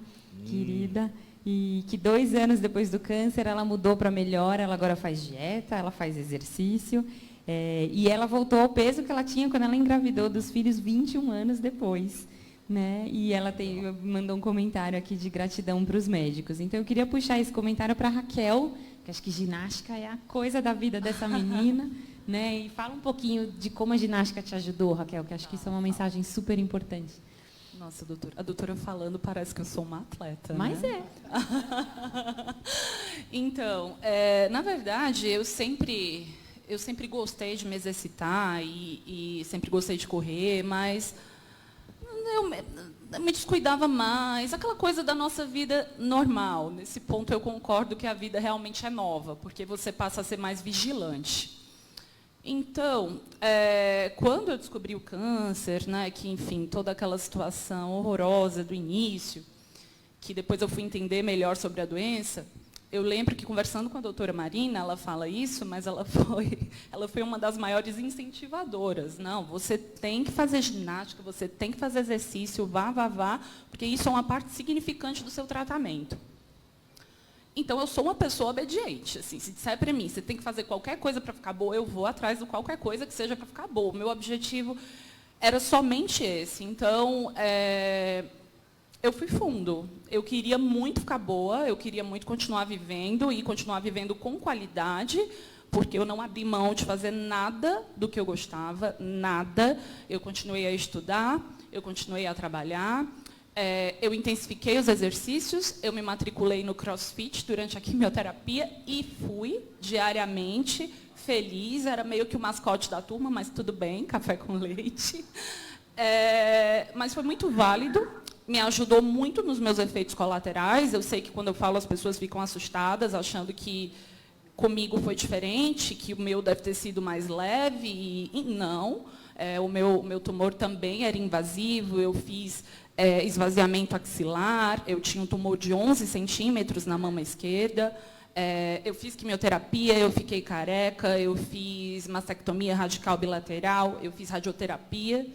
Speaker 1: querida, e que 2 anos depois do câncer ela mudou para melhor, ela agora faz dieta, ela faz exercício, e ela voltou ao peso que ela tinha quando ela engravidou dos filhos 21 anos depois. Né? E ela mandou um comentário aqui de gratidão para os médicos. Então, eu queria puxar esse comentário para a Raquel, que acho que ginástica é a coisa da vida dessa menina. Né? E fala um pouquinho de como a ginástica te ajudou, Raquel, que acho que isso é uma mensagem super importante.
Speaker 9: Nossa, doutora, a doutora falando parece que eu sou uma atleta.
Speaker 1: Mas
Speaker 9: né? Então, na verdade, eu sempre gostei de me exercitar e sempre gostei de correr, mas eu me descuidava mais, aquela coisa da nossa vida normal. Nesse ponto eu concordo que a vida realmente é nova, porque você passa a ser mais vigilante. Então, quando eu descobri o câncer, né, que, enfim, toda aquela situação horrorosa do início, que depois eu fui entender melhor sobre a doença, eu lembro que, conversando com a doutora Marina, ela fala isso, mas ela foi uma das maiores incentivadoras. Não, você tem que fazer ginástica, você tem que fazer exercício, vá, porque isso é uma parte significante do seu tratamento. Então, eu sou uma pessoa obediente. Assim, se disser para mim, você tem que fazer qualquer coisa para ficar boa, eu vou atrás de qualquer coisa que seja para ficar boa. O meu objetivo era somente esse. Então, eu fui fundo. Eu queria muito ficar boa, eu queria muito continuar vivendo e continuar vivendo com qualidade, porque eu não abri mão de fazer nada do que eu gostava, nada. Eu continuei a estudar, eu continuei a trabalhar, eu intensifiquei os exercícios, eu me matriculei no CrossFit durante a quimioterapia e fui diariamente feliz. Era meio que o mascote da turma, mas tudo bem, café com leite. Mas foi muito válido. Me ajudou muito nos meus efeitos colaterais. Eu sei que, quando eu falo, as pessoas ficam assustadas, achando que comigo foi diferente, que o meu deve ter sido mais leve. E não. O meu tumor também era invasivo. Eu fiz esvaziamento axilar. Eu tinha um tumor de 11 centímetros na mama esquerda. Eu fiz quimioterapia, eu fiquei careca. Eu fiz mastectomia radical bilateral. Eu fiz radioterapia.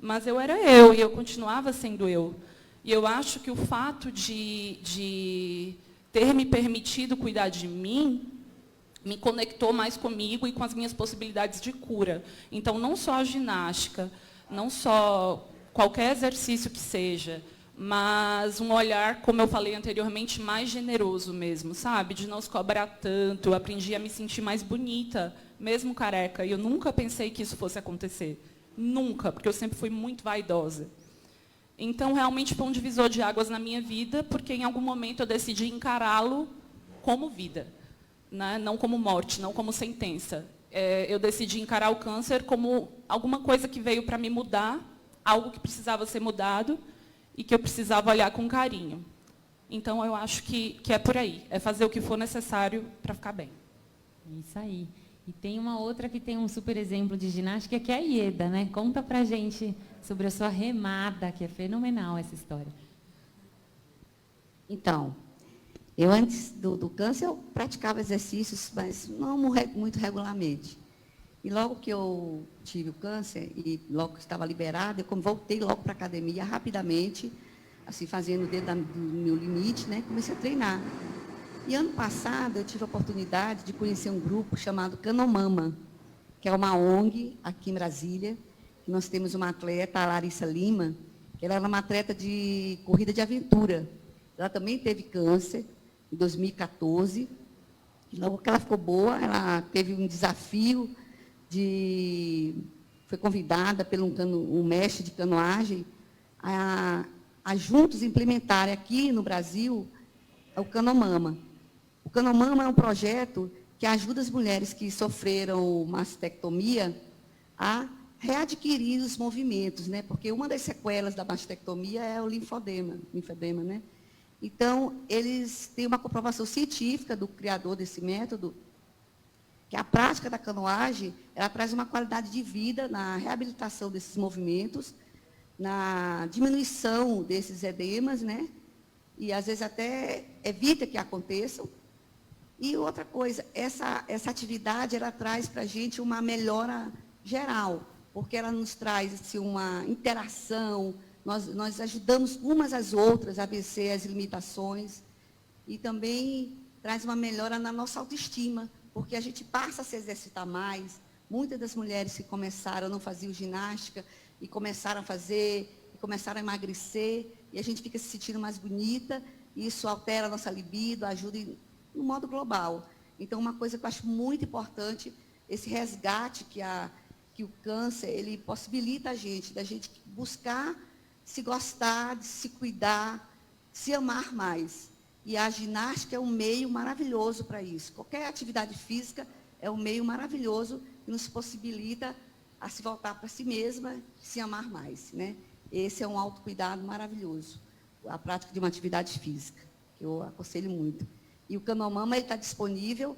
Speaker 9: Mas eu era eu, e eu continuava sendo eu. E eu acho que o fato de ter me permitido cuidar de mim me conectou mais comigo e com as minhas possibilidades de cura. Então, não só a ginástica, não só qualquer exercício que seja, mas um olhar, como eu falei anteriormente, mais generoso mesmo, sabe? De não se cobrar tanto. Eu aprendi a me sentir mais bonita, mesmo careca. E eu nunca pensei que isso fosse acontecer. Nunca, porque eu sempre fui muito vaidosa. Então, realmente foi um divisor de águas na minha vida, porque em algum momento eu decidi encará-lo como vida, né? Não como morte, não como sentença. Eu decidi encarar o câncer como alguma coisa que veio para me mudar, algo que precisava ser mudado e que eu precisava olhar com carinho. Então, eu acho que é por aí, é fazer o que for necessário para ficar bem.
Speaker 1: Isso aí. E tem uma outra que tem um super exemplo de ginástica, que é a Ieda, né? Conta pra gente sobre a sua remada, que é fenomenal essa história.
Speaker 4: Então, eu antes do câncer, eu praticava exercícios, mas não muito regularmente. E logo que eu tive o câncer, e logo que estava liberada, eu voltei logo para a academia, rapidamente, assim, fazendo dentro do meu limite, né? Comecei a treinar. E ano passado eu tive a oportunidade de conhecer um grupo chamado Canomama, que é uma ONG aqui em Brasília. Nós temos uma atleta, a Larissa Lima, que ela era uma atleta de corrida de aventura. Ela também teve câncer em 2014. E logo que ela ficou boa, ela teve um desafio foi convidada pelo um mestre de canoagem a juntos implementarem aqui no Brasil o Canomama. O Canomama é um projeto que ajuda as mulheres que sofreram mastectomia a readquirir os movimentos, né? Porque uma das sequelas da mastectomia é o linfedema, né? Então, eles têm uma comprovação científica do criador desse método, que a prática da canoagem, ela traz uma qualidade de vida na reabilitação desses movimentos, na diminuição desses edemas, né? E, às vezes, até evita que aconteçam. E outra coisa, essa atividade, ela traz para a gente uma melhora geral. porque ela nos traz assim, uma interação, nós ajudamos umas às outras a vencer as limitações e também traz uma melhora na nossa autoestima, porque a gente passa a se exercitar mais. Muitas das mulheres que começaram, não faziam ginástica, e começaram a fazer, e começaram a emagrecer, e a gente fica se sentindo mais bonita, e isso altera a nossa libido, ajuda no modo global. Então, uma coisa que eu acho muito importante, esse resgate que o câncer, ele possibilita a gente, da gente buscar se gostar, de se cuidar, se amar mais. E a ginástica é um meio maravilhoso para isso. Qualquer atividade física é um meio maravilhoso que nos possibilita a se voltar para si mesma, se amar mais, né? Esse é um autocuidado maravilhoso, a prática de uma atividade física, que eu aconselho muito. E o Canomama está disponível,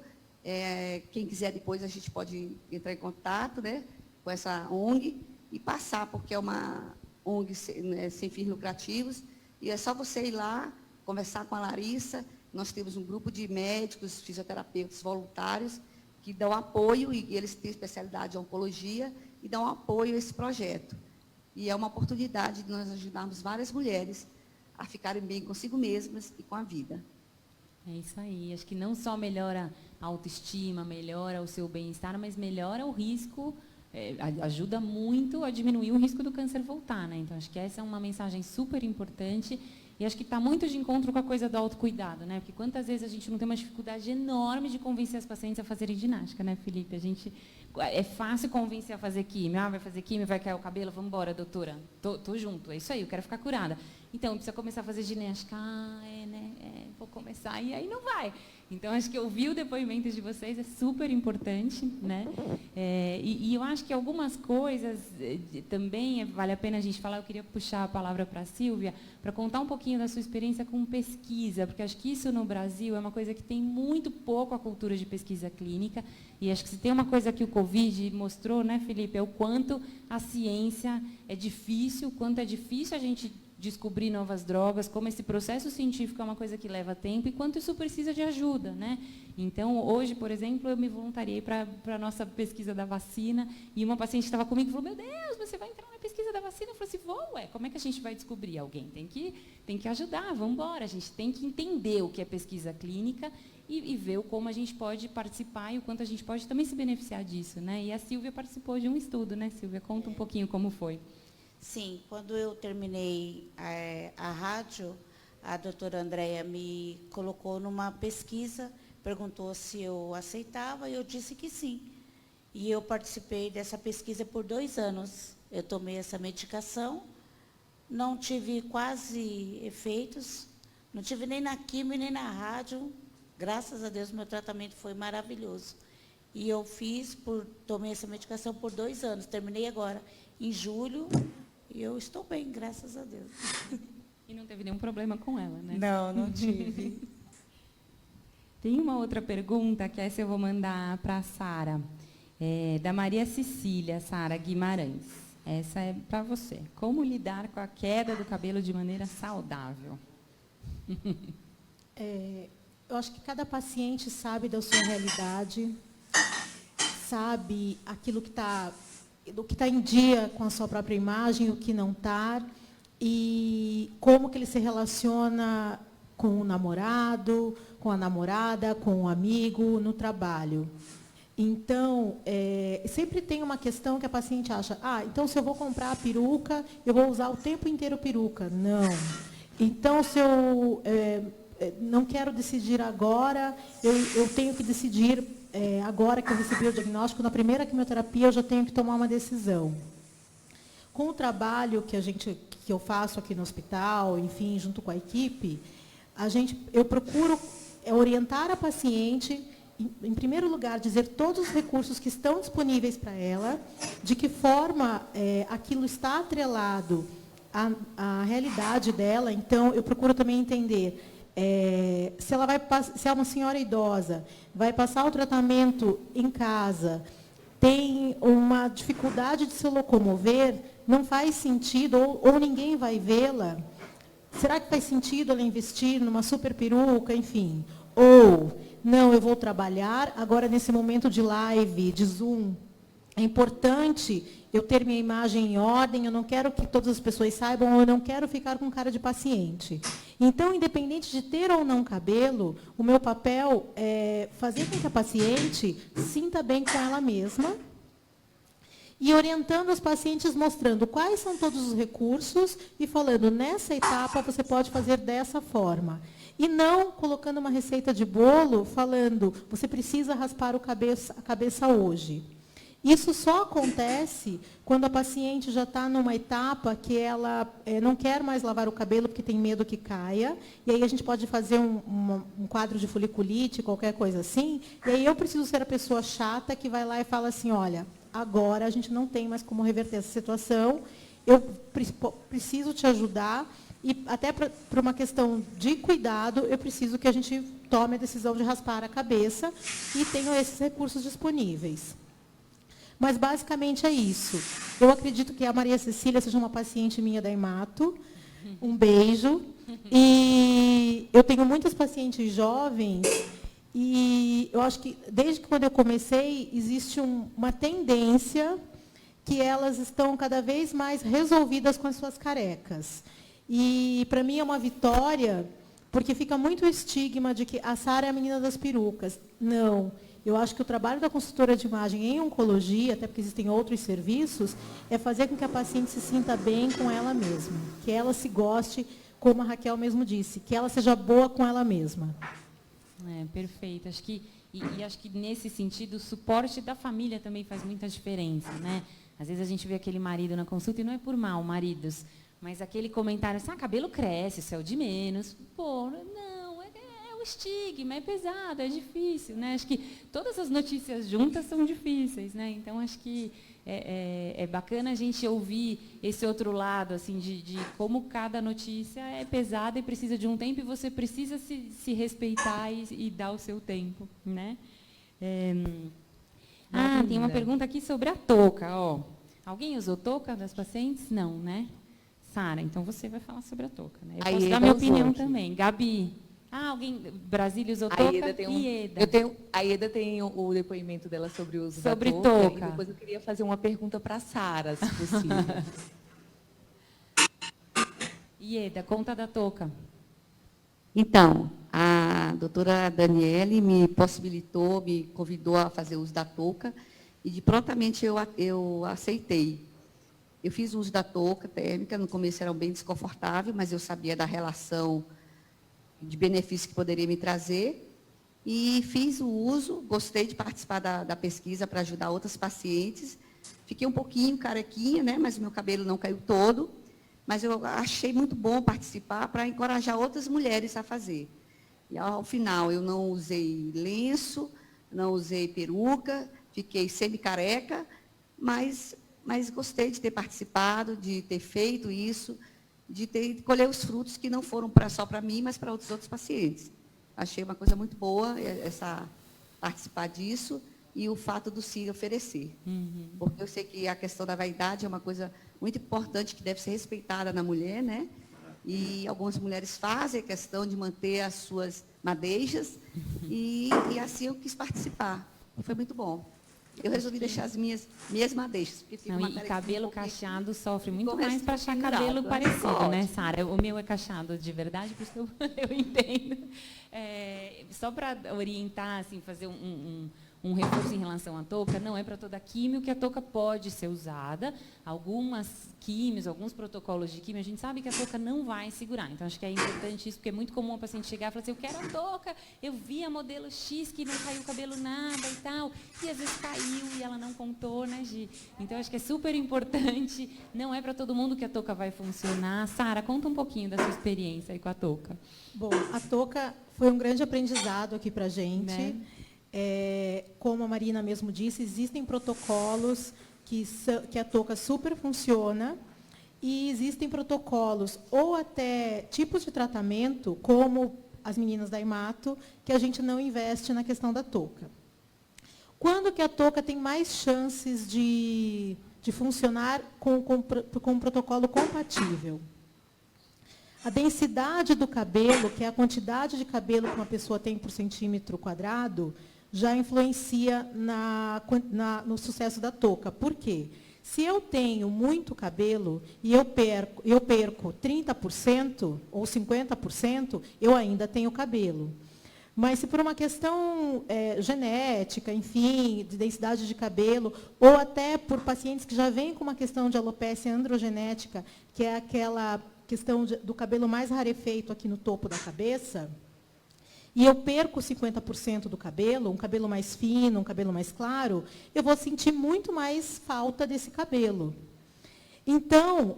Speaker 4: quem quiser depois a gente pode entrar em contato, né, com essa ONG e passar, porque é uma ONG sem fins lucrativos, e é só você ir lá, conversar com a Larissa. Nós temos um grupo de médicos, fisioterapeutas voluntários, que dão apoio, e eles têm especialidade em oncologia, e dão apoio a esse projeto. E é uma oportunidade de nós ajudarmos várias mulheres a ficarem bem consigo mesmas e com a vida.
Speaker 1: É isso aí. Acho que não só melhora a autoestima, melhora o seu bem-estar, mas melhora o risco, ajuda muito a diminuir o risco do câncer voltar, né? Então, acho que essa é uma mensagem super importante. E acho que está muito de encontro com a coisa do autocuidado, né? Porque quantas vezes a gente não tem uma dificuldade enorme de convencer as pacientes a fazerem ginástica, né, Felipe? É fácil convencer a fazer químio. Vai fazer químio, vai cair o cabelo, vamos embora, doutora. Tô junto, é isso aí, eu quero ficar curada. Então, precisa começar a fazer ginástica. Vou começar, e aí não vai. Então, acho que ouvir o depoimento de vocês é super importante, né? E eu acho que algumas coisas também vale a pena a gente falar. Eu queria puxar a palavra para a Sílvia, para contar um pouquinho da sua experiência com pesquisa, porque acho que isso no Brasil é uma coisa que tem muito pouco a cultura de pesquisa clínica, e acho que se tem uma coisa que o Covid mostrou, né, Felipe, é o quanto a ciência é difícil, o quanto é difícil a gente descobrir novas drogas, como esse processo científico é uma coisa que leva tempo e quanto isso precisa de ajuda, né? Então, hoje, por exemplo, eu me voluntariei para a nossa pesquisa da vacina, e uma paciente estava comigo e falou: meu Deus, você vai entrar na pesquisa da vacina? Eu falei assim: vou, como é que a gente vai descobrir? Alguém tem que ajudar, vamos embora, a gente tem que entender o que é pesquisa clínica e ver como a gente pode participar e o quanto a gente pode também se beneficiar disso, né? E a Sílvia participou de um estudo, né, Sílvia? Conta um pouquinho como foi.
Speaker 6: Sim, quando eu terminei a rádio, a doutora Andréia me colocou numa pesquisa, perguntou se eu aceitava, e eu disse que sim. E eu participei dessa pesquisa por 2 anos. Eu tomei essa medicação, não tive quase efeitos, não tive nem na quimio, nem na rádio. Graças a Deus, meu tratamento foi maravilhoso. E eu tomei essa medicação por 2 anos. Terminei agora, em julho, e eu estou bem, graças a Deus.
Speaker 1: E não teve nenhum problema com ela, né?
Speaker 6: Não tive.
Speaker 1: Tem uma outra pergunta, que essa eu vou mandar para a Sara, da Maria Cecília, Sara Guimarães. Essa é para você. Como lidar com a queda do cabelo de maneira saudável?
Speaker 8: Eu acho que cada paciente sabe da sua realidade, sabe aquilo que está em dia com a sua própria imagem, o que não está, e como que ele se relaciona com o namorado, com a namorada, com o amigo, no trabalho. Então, sempre tem uma questão que a paciente acha: então se eu vou comprar a peruca, eu vou usar o tempo inteiro peruca. Não. Então, se eu não quero decidir agora, eu tenho que decidir agora que eu recebi o diagnóstico, na primeira quimioterapia eu já tenho que tomar uma decisão. Com o trabalho que eu faço aqui no hospital, enfim, junto com a equipe, eu procuro orientar a paciente, em primeiro lugar, dizer todos os recursos que estão disponíveis para ela, de que forma aquilo está atrelado à realidade dela. Então, eu procuro também entender se é uma senhora idosa, vai passar o tratamento em casa, tem uma dificuldade de se locomover, não faz sentido, ou ninguém vai vê-la. Será que faz sentido ela investir numa super peruca, enfim? Ou, não, eu vou trabalhar, agora nesse momento de live, de Zoom, é importante eu ter minha imagem em ordem, eu não quero que todas as pessoas saibam, ou eu não quero ficar com cara de paciente. Então, independente de ter ou não cabelo, o meu papel é fazer com que a paciente sinta bem com ela mesma e orientando as pacientes, mostrando quais são todos os recursos e falando, nessa etapa você pode fazer dessa forma. E não colocando uma receita de bolo, falando, você precisa raspar a cabeça hoje. Isso só acontece quando a paciente já está numa etapa que ela não quer mais lavar o cabelo porque tem medo que caia. E aí a gente pode fazer um quadro de foliculite, qualquer coisa assim. E aí eu preciso ser a pessoa chata que vai lá e fala assim, olha, agora a gente não tem mais como reverter essa situação. Eu preciso te ajudar. E até por uma questão de cuidado, eu preciso que a gente tome a decisão de raspar a cabeça e tenham esses recursos disponíveis. Mas, basicamente, é isso. Eu acredito que a Maria Cecília seja uma paciente minha da Imato. Um beijo. E eu tenho muitas pacientes jovens e eu acho que, desde que quando eu comecei, existe uma tendência que elas estão cada vez mais resolvidas com as suas carecas. E, para mim, é uma vitória, porque fica muito o estigma de que a Sara é a menina das perucas. Não. Eu acho que o trabalho da consultora de imagem em oncologia, até porque existem outros serviços, é fazer com que a paciente se sinta bem com ela mesma. Que ela se goste, como a Raquel mesmo disse, que ela seja boa com ela mesma.
Speaker 1: Perfeito. Acho que, acho que, nesse sentido, o suporte da família também faz muita diferença, né? Às vezes a gente vê aquele marido na consulta, e não é por mal, maridos, mas aquele comentário assim, cabelo cresce, isso é o de menos. Pô, não. O estigma é pesado, é difícil, né? Acho que todas as notícias juntas são difíceis, né? Então acho que é bacana a gente ouvir esse outro lado, assim, de como cada notícia é pesada e precisa de um tempo e você precisa se respeitar e dar o seu tempo, né? Tem uma pergunta aqui sobre a touca, ó. Alguém usou touca das pacientes? Não, né? Sara, então você vai falar sobre a touca, né? Eu posso dar minha opinião também. Gabi. Alguém, Brasília usou touca?
Speaker 3: A Ieda tem o depoimento dela sobre o uso da touca. E depois eu queria fazer uma pergunta para a Sara, se possível.
Speaker 1: Ieda, conta da touca.
Speaker 4: Então, a doutora Daniele me possibilitou, me convidou a fazer uso da touca e prontamente eu aceitei. Eu fiz uso da touca térmica, no começo era bem desconfortável, mas eu sabia da relação de benefício que poderia me trazer, e fiz o uso, gostei de participar da pesquisa para ajudar outras pacientes. Fiquei um pouquinho carequinha, né, mas meu cabelo não caiu todo, mas eu achei muito bom participar para encorajar outras mulheres a fazer. E, ao final, eu não usei lenço, não usei peruca, fiquei semi-careca, mas gostei de ter participado, de ter feito isso, de colher os frutos que não foram só para mim, mas para outros pacientes. Achei uma coisa muito boa participar disso e o fato do CIR oferecer. Porque eu sei que a questão da vaidade é uma coisa muito importante que deve ser respeitada na mulher, né? E algumas mulheres fazem a questão de manter as suas madeixas e assim eu quis participar. E foi muito bom. Eu resolvi deixar as minhas madeixas.
Speaker 1: E cabelo cacheado sofre muito mais para achar cabelo parecido, né, Sara? O meu é cacheado de verdade, por isso eu entendo. Só para orientar, assim, fazer um reforço em relação à touca, não é para toda químio que a touca pode ser usada. Algumas químios, alguns protocolos de químio, a gente sabe que a touca não vai segurar. Então, acho que é importante isso, porque é muito comum a paciente chegar e falar assim, eu quero a touca, eu vi a modelo X que não caiu o cabelo nada e tal, e às vezes caiu e ela não contou, né, Gi? Então, acho que é super importante, não é para todo mundo que a touca vai funcionar. Sara, conta um pouquinho da sua experiência aí com a touca.
Speaker 8: Bom, a touca foi um grande aprendizado aqui para a gente. Né? Como a Marina mesmo disse, existem protocolos que a touca super funciona e existem protocolos ou até tipos de tratamento, como as meninas da Imato, que a gente não investe na questão da touca. Quando que a touca tem mais chances de funcionar com um protocolo compatível? A densidade do cabelo, que é a quantidade de cabelo que uma pessoa tem por centímetro quadrado, já influencia no sucesso da touca. Por quê? Se eu tenho muito cabelo e eu perco 30% ou 50%, eu ainda tenho cabelo. Mas se por uma questão genética, enfim, de densidade de cabelo, ou até por pacientes que já vêm com uma questão de alopecia androgenética, que é aquela questão do cabelo mais rarefeito aqui no topo da cabeça, e eu perco 50% do cabelo, um cabelo mais fino, um cabelo mais claro, eu vou sentir muito mais falta desse cabelo. Então,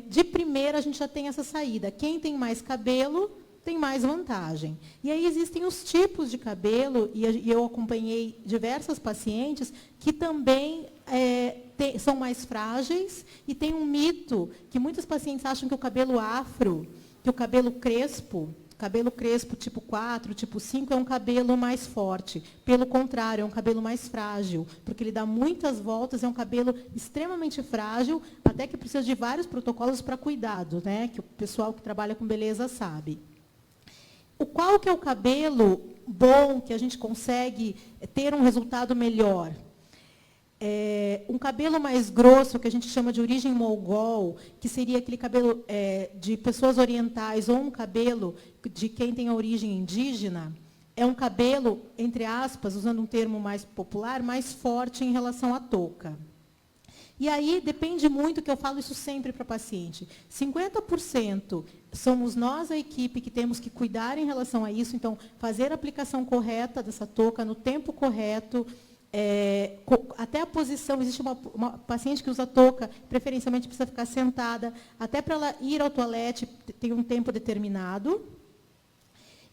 Speaker 8: de primeira, a gente já tem essa saída. Quem tem mais cabelo tem mais vantagem. E aí existem os tipos de cabelo, e eu acompanhei diversas pacientes que também são mais frágeis, e tem um mito que muitos pacientes acham que o cabelo afro, que o cabelo crespo tipo 4, tipo 5, é um cabelo mais forte. Pelo contrário, é um cabelo mais frágil, porque ele dá muitas voltas, é um cabelo extremamente frágil, até que precisa de vários protocolos para cuidado, né? Que o pessoal que trabalha com beleza sabe. Qual que é o cabelo bom que a gente consegue ter um resultado melhor? Um cabelo mais grosso, que a gente chama de origem mogol, que seria aquele cabelo de pessoas orientais, ou um cabelo de quem tem a origem indígena, é um cabelo, entre aspas, usando um termo mais popular, mais forte em relação à touca. E aí depende muito, que eu falo isso sempre para paciente. 50% somos nós, a equipe, que temos que cuidar em relação a isso. Então, fazer a aplicação correta dessa touca, no tempo correto, até a posição. Existe uma paciente que usa touca, preferencialmente precisa ficar sentada, até para ela ir ao toalete, tem um tempo determinado.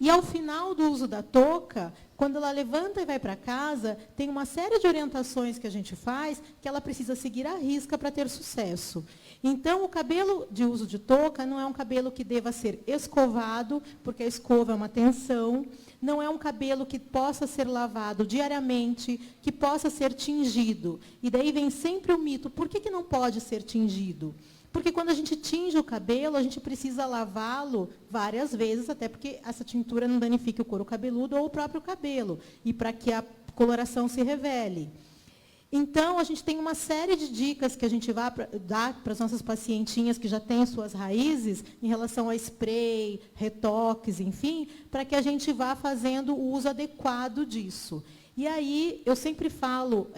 Speaker 8: E, ao final do uso da touca, quando ela levanta e vai para casa, tem uma série de orientações que a gente faz que ela precisa seguir à risca para ter sucesso. Então, o cabelo de uso de touca não é um cabelo que deva ser escovado, porque a escova é uma tensão. Não é um cabelo que possa ser lavado diariamente, que possa ser tingido. E daí vem sempre o mito: por que não pode ser tingido? Porque quando a gente tinge o cabelo, a gente precisa lavá-lo várias vezes, até porque essa tintura não danifique o couro cabeludo ou o próprio cabelo, e para que a coloração se revele. Então, a gente tem uma série de dicas que a gente vai dar para as nossas pacientinhas que já têm suas raízes, em relação a spray, retoques, enfim, para que a gente vá fazendo o uso adequado disso. E aí, eu sempre falo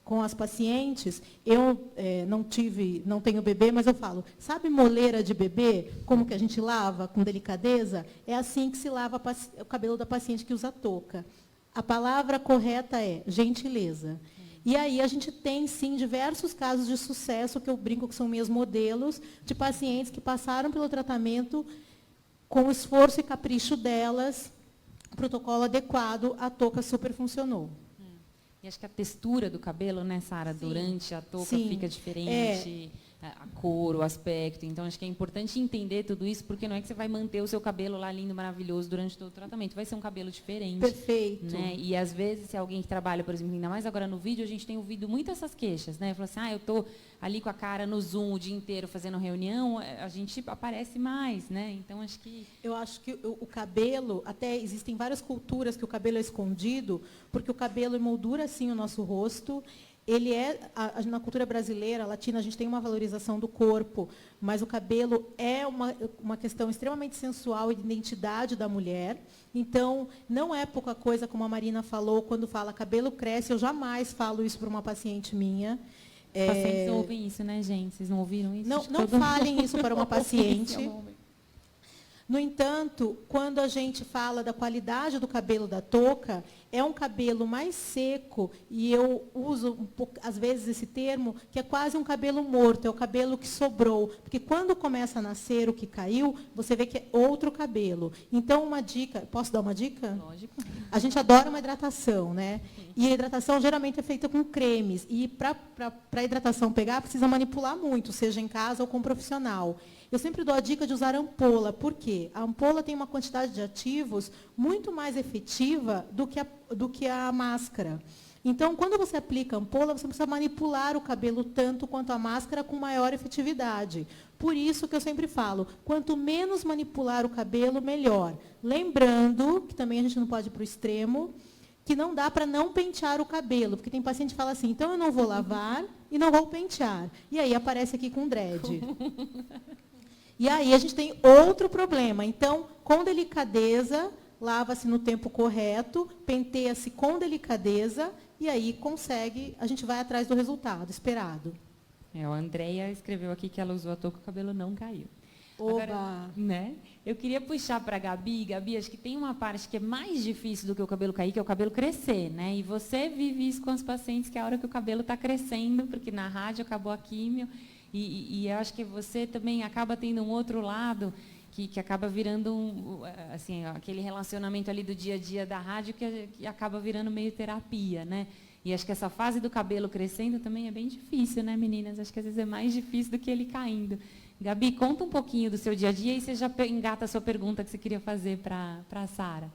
Speaker 8: com as pacientes, eu não tenho bebê, mas eu falo, sabe moleira de bebê, como que a gente lava com delicadeza? É assim que se lava o cabelo da paciente que usa touca. A palavra correta é gentileza. E aí a gente tem, sim, diversos casos de sucesso, que eu brinco que são meus modelos, de pacientes que passaram pelo tratamento com o esforço e capricho delas, protocolo adequado, a touca super funcionou.
Speaker 1: E acho que a textura do cabelo, né, Sara, durante a touca fica diferente, a cor, o aspecto. Então, acho que é importante entender tudo isso, porque não é que você vai manter o seu cabelo lá lindo, maravilhoso durante todo o tratamento. Vai ser um cabelo diferente.
Speaker 8: Perfeito.
Speaker 1: Né? E, às vezes, se alguém que trabalha, por exemplo, ainda mais agora no vídeo, a gente tem ouvido muito essas queixas, né? Fala assim, eu estou ali com a cara no Zoom o dia inteiro fazendo reunião, a gente aparece mais, né? Então, acho que...
Speaker 8: Eu acho que o cabelo, até existem várias culturas que o cabelo é escondido, porque o cabelo emoldura, assim, o nosso rosto. Ele na cultura brasileira, latina, a gente tem uma valorização do corpo, mas o cabelo é uma questão extremamente sensual e de identidade da mulher. Então, não é pouca coisa, como a Marina falou, quando fala cabelo cresce, eu jamais falo isso para uma paciente minha.
Speaker 1: Os pacientes ouvem isso, né, gente? Vocês não ouviram isso?
Speaker 8: Não falem isso para uma paciente. No entanto, quando a gente fala da qualidade do cabelo da touca, é um cabelo mais seco, e eu uso, às vezes, esse termo, que é quase um cabelo morto, é o cabelo que sobrou. Porque quando começa a nascer o que caiu, você vê que é outro cabelo. Então, uma dica, posso dar uma dica?
Speaker 1: Lógico.
Speaker 8: A gente adora uma hidratação, né? E a hidratação geralmente é feita com cremes. E para a hidratação pegar, precisa manipular muito, seja em casa ou com um profissional. Eu sempre dou a dica de usar ampola. Por quê? A ampola tem uma quantidade de ativos muito mais efetiva do que a máscara. Então, quando você aplica a ampola, você precisa manipular o cabelo tanto quanto a máscara com maior efetividade. Por isso que eu sempre falo, quanto menos manipular o cabelo, melhor. Lembrando que também a gente não pode ir para o extremo, que não dá para não pentear o cabelo, porque tem paciente que fala assim, então eu não vou lavar e não vou pentear. E aí aparece aqui com dread. E aí a gente tem outro problema. Então, com delicadeza, lava-se no tempo correto, penteia-se com delicadeza, e aí a gente vai atrás do resultado esperado.
Speaker 1: A Andrea escreveu aqui que ela usou a touca, o cabelo não caiu.
Speaker 5: Oba!
Speaker 1: Agora, né? Eu queria puxar para a Gabi. Gabi, acho que tem uma parte que é mais difícil do que o cabelo cair, que é o cabelo crescer, né? E você vive isso com os pacientes, que é a hora que o cabelo está crescendo, porque na rádio acabou a químio, e eu acho que você também acaba tendo um outro lado, que acaba virando assim, aquele relacionamento ali do dia a dia da rádio, que acaba virando meio terapia, né? E acho que essa fase do cabelo crescendo também é bem difícil, né, meninas? Acho que às vezes é mais difícil do que ele caindo. Gabi, conta um pouquinho do seu dia a dia e você já engata a sua pergunta que você queria fazer para a Sara.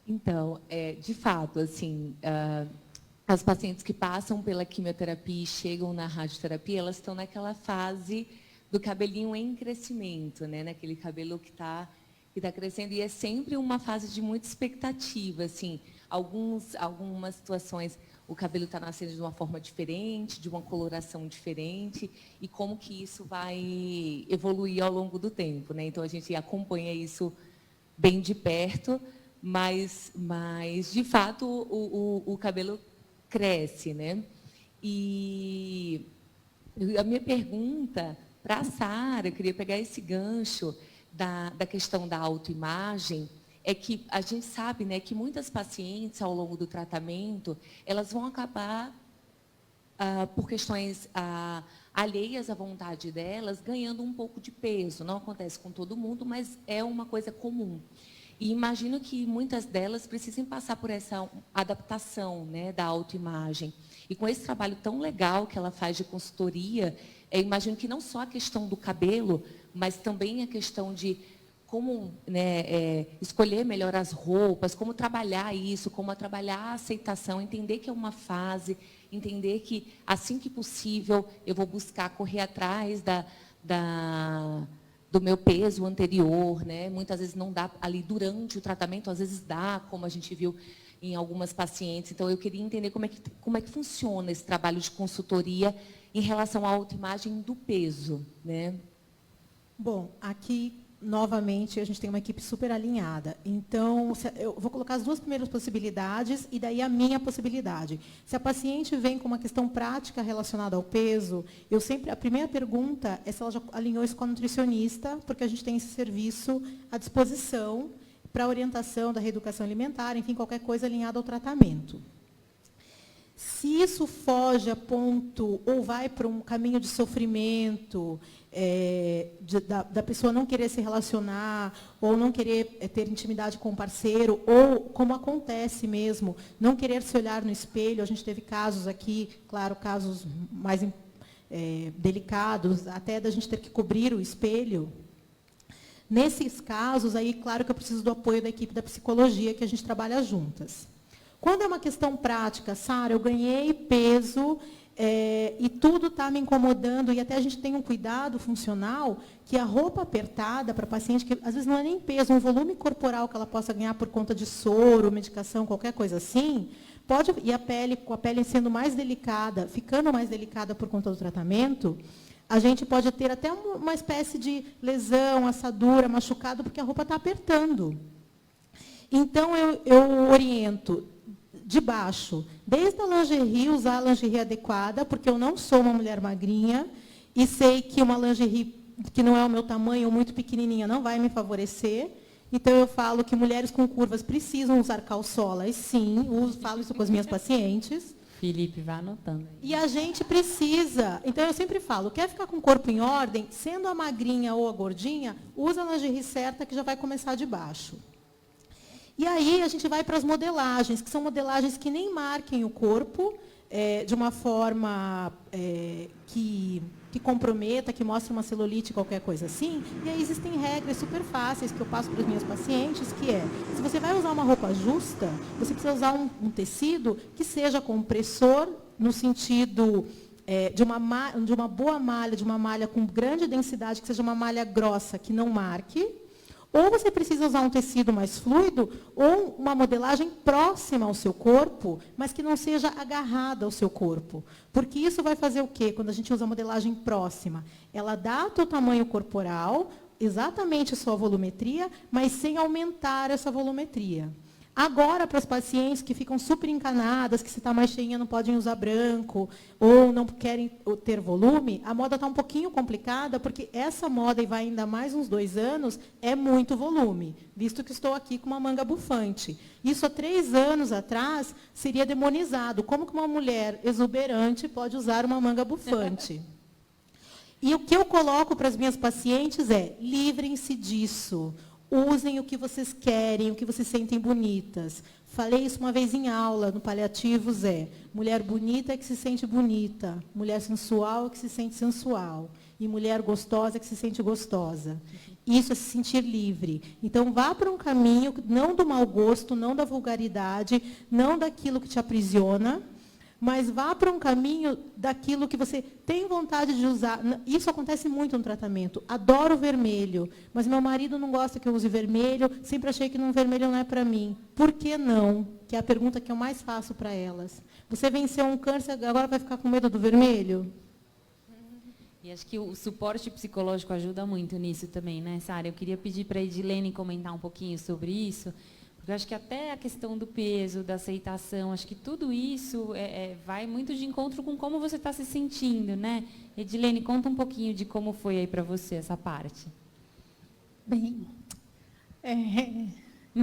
Speaker 3: Então, de fato, assim, as pacientes que passam pela quimioterapia e chegam na radioterapia, elas estão naquela fase do cabelinho em crescimento, né? Naquele cabelo que está crescendo. E é sempre uma fase de muita expectativa, assim. Algumas situações, o cabelo está nascendo de uma forma diferente, de uma coloração diferente, e como que isso vai evoluir ao longo do tempo, né? Então, a gente acompanha isso bem de perto, mas de fato, o cabelo cresce, né? E a minha pergunta para a Sara, eu queria pegar esse gancho da questão da autoimagem, é que a gente sabe, né, que muitas pacientes, ao longo do tratamento, elas vão acabar, por questões alheias à vontade delas, ganhando um pouco de peso. Não acontece com todo mundo, mas é uma coisa comum. E imagino que muitas delas precisem passar por essa adaptação, né, da autoimagem. E com esse trabalho tão legal que ela faz de consultoria, imagino que não só a questão do cabelo, mas também a questão de como, né, escolher melhor as roupas, como trabalhar isso, como trabalhar a aceitação, entender que é uma fase, entender que, assim que possível, eu vou buscar correr atrás do meu peso anterior, né? Muitas vezes não dá ali durante o tratamento, às vezes dá, como a gente viu em algumas pacientes. Então, eu queria entender como é que funciona esse trabalho de consultoria em relação à autoimagem do peso, né?
Speaker 8: Bom, aqui, novamente, a gente tem uma equipe super alinhada. Então, eu vou colocar as duas primeiras possibilidades e daí a minha possibilidade. Se a paciente vem com uma questão prática relacionada ao peso, a primeira pergunta é se ela já alinhou isso com a nutricionista, porque a gente tem esse serviço à disposição para orientação da reeducação alimentar, enfim, qualquer coisa alinhada ao tratamento. Se isso foge a ponto ou vai para um caminho de sofrimento, da pessoa não querer se relacionar, ou não querer ter intimidade com o parceiro, ou, como acontece mesmo, não querer se olhar no espelho. A gente teve casos aqui, claro, casos mais delicados, até da gente ter que cobrir o espelho. Nesses casos, aí, claro que eu preciso do apoio da equipe da psicologia, que a gente trabalha juntas. Quando é uma questão prática, Sara, eu ganhei peso e tudo está me incomodando, e até a gente tem um cuidado funcional, que a roupa apertada para paciente, que às vezes não é nem peso, um volume corporal que ela possa ganhar por conta de soro, medicação, qualquer coisa assim, e a pele, com a pele sendo mais delicada, ficando mais delicada por conta do tratamento, a gente pode ter até uma espécie de lesão, assadura, machucado, porque a roupa está apertando. Então, eu oriento de baixo, desde a lingerie, usar a lingerie adequada, porque eu não sou uma mulher magrinha, e sei que uma lingerie que não é o meu tamanho, ou muito pequenininha, não vai me favorecer. Então, eu falo que mulheres com curvas precisam usar calçolas, sim, falo isso com as minhas pacientes.
Speaker 1: Felipe, vá anotando.
Speaker 8: E a gente precisa, então eu sempre falo, quer ficar com o corpo em ordem, sendo a magrinha ou a gordinha, usa a lingerie certa, que já vai começar de baixo. E aí a gente vai para as modelagens, que são modelagens que nem marquem o corpo de uma forma que comprometa, que mostre uma celulite, qualquer coisa assim. E aí existem regras super fáceis que eu passo para os meus pacientes, que se você vai usar uma roupa justa, você precisa usar um tecido que seja compressor, no sentido de uma boa malha, de uma malha com grande densidade, que seja uma malha grossa, que não marque, Ou você precisa usar um tecido mais fluido, ou uma modelagem próxima ao seu corpo, mas que não seja agarrada ao seu corpo. Porque isso vai fazer o quê? Quando a gente usa modelagem próxima? Ela dá o teu tamanho corporal, exatamente a sua volumetria, mas sem aumentar essa volumetria. Agora, para as pacientes que ficam super encanadas, que se está mais cheinha não podem usar branco, ou não querem ter volume, a moda está um pouquinho complicada, porque essa moda, e vai ainda mais uns 2 anos, é muito volume, visto que estou aqui com uma manga bufante. Isso há 3 anos atrás seria demonizado. Como que uma mulher exuberante pode usar uma manga bufante? E o que eu coloco para as minhas pacientes é: livrem-se disso. Usem o que vocês querem, o que vocês sentem bonitas. Falei isso uma vez em aula, no Paliativos, mulher bonita é que se sente bonita, mulher sensual é que se sente sensual, e mulher gostosa é que se sente gostosa. Isso é se sentir livre. Então, vá para um caminho, não do mau gosto, não da vulgaridade, não daquilo que te aprisiona, mas vá para um caminho daquilo que você tem vontade de usar. Isso acontece muito no tratamento. Adoro vermelho, mas meu marido não gosta que eu use vermelho, sempre achei que vermelho não é para mim. Por que não? Que é a pergunta que eu mais faço para elas. Você venceu um câncer, agora vai ficar com medo do vermelho?
Speaker 1: E acho que o suporte psicológico ajuda muito nisso também, né, Sara? Eu queria pedir para a Edilene comentar um pouquinho sobre isso, porque eu acho que até a questão do peso, da aceitação, acho que tudo isso vai muito de encontro com como você está se sentindo, né? Edilene, conta um pouquinho de como foi aí para você essa parte.
Speaker 7: Bem,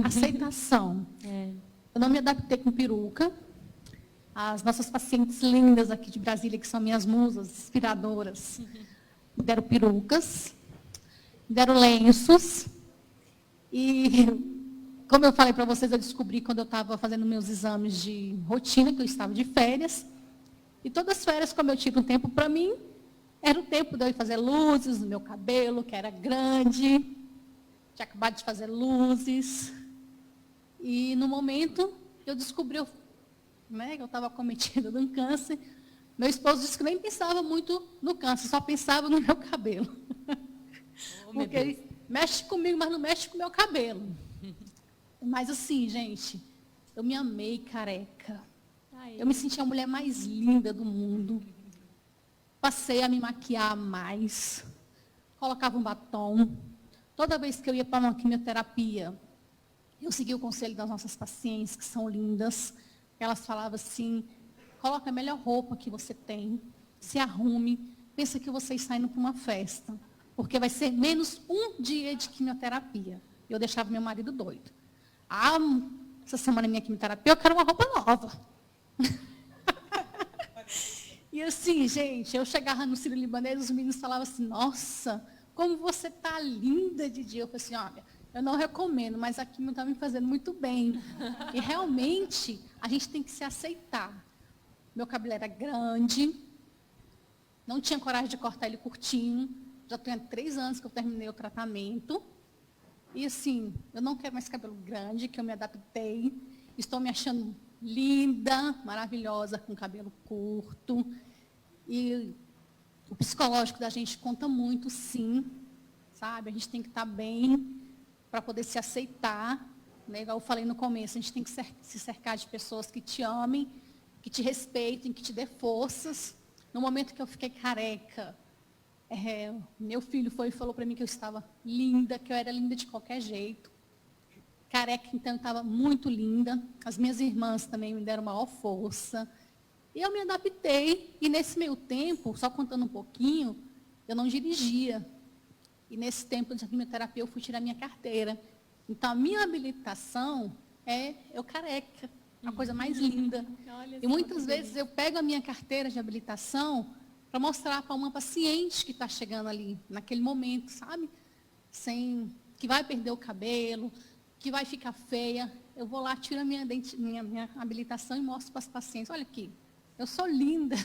Speaker 7: aceitação. Eu não me adaptei com peruca. As nossas pacientes lindas aqui de Brasília, que são minhas musas inspiradoras, me deram perucas, me deram lenços. E, como eu falei para vocês, eu descobri quando eu estava fazendo meus exames de rotina, que eu estava de férias. E todas as férias, como eu tiro um tempo para mim, era o tempo de eu ir fazer luzes no meu cabelo, que era grande. Tinha acabado de fazer luzes. E, no momento, eu descobri que eu estava acometida de um câncer. Meu esposo disse que nem pensava muito no câncer, só pensava no meu cabelo. Porque ele mexe comigo, mas não mexe com o meu cabelo. Mas assim, gente, eu me amei careca. Eu me senti a mulher mais linda do mundo. Passei a me maquiar mais. Colocava um batom. Toda vez que eu ia para uma quimioterapia, eu seguia o conselho das nossas pacientes, que são lindas. Elas falavam assim: coloca a melhor roupa que você tem, se arrume, pensa que você está indo para uma festa, porque vai ser menos um dia de quimioterapia. Eu deixava meu marido doido. Essa semana minha quimioterapia, eu quero uma roupa nova. E assim, gente, eu chegava no Sírio-Libanês, os meninos falavam assim: nossa, como você está linda, Didi. Eu falei assim: olha, eu não recomendo, mas a quimio está me fazendo muito bem. E realmente, a gente tem que se aceitar. Meu cabelo era grande, não tinha coragem de cortar ele curtinho. Já tenho 3 anos que eu terminei o tratamento. E assim, eu não quero mais cabelo grande, que eu me adaptei. Estou me achando linda, maravilhosa, com cabelo curto. E o psicológico da gente conta muito, sim. Sabe? A gente tem que estar bem para poder se aceitar, né? Igual eu falei no começo, a gente tem que se cercar de pessoas que te amem, que te respeitem, que te dê forças. No momento que eu fiquei careca, meu filho foi e falou para mim que eu estava linda, que eu era linda de qualquer jeito. Careca, então, eu estava muito linda. As minhas irmãs também me deram maior força. E eu me adaptei. E nesse meio tempo, só contando um pouquinho, eu não dirigia. E nesse tempo de quimioterapia, eu fui tirar minha carteira. Então, a minha habilitação é eu careca. A coisa mais linda. E muitas vezes eu pego a minha carteira de habilitação para mostrar para uma paciente que está chegando ali, naquele momento, sabe? Que vai perder o cabelo, que vai ficar feia. Eu vou lá, tiro a minha habilitação e mostro para as pacientes: olha aqui, eu sou linda.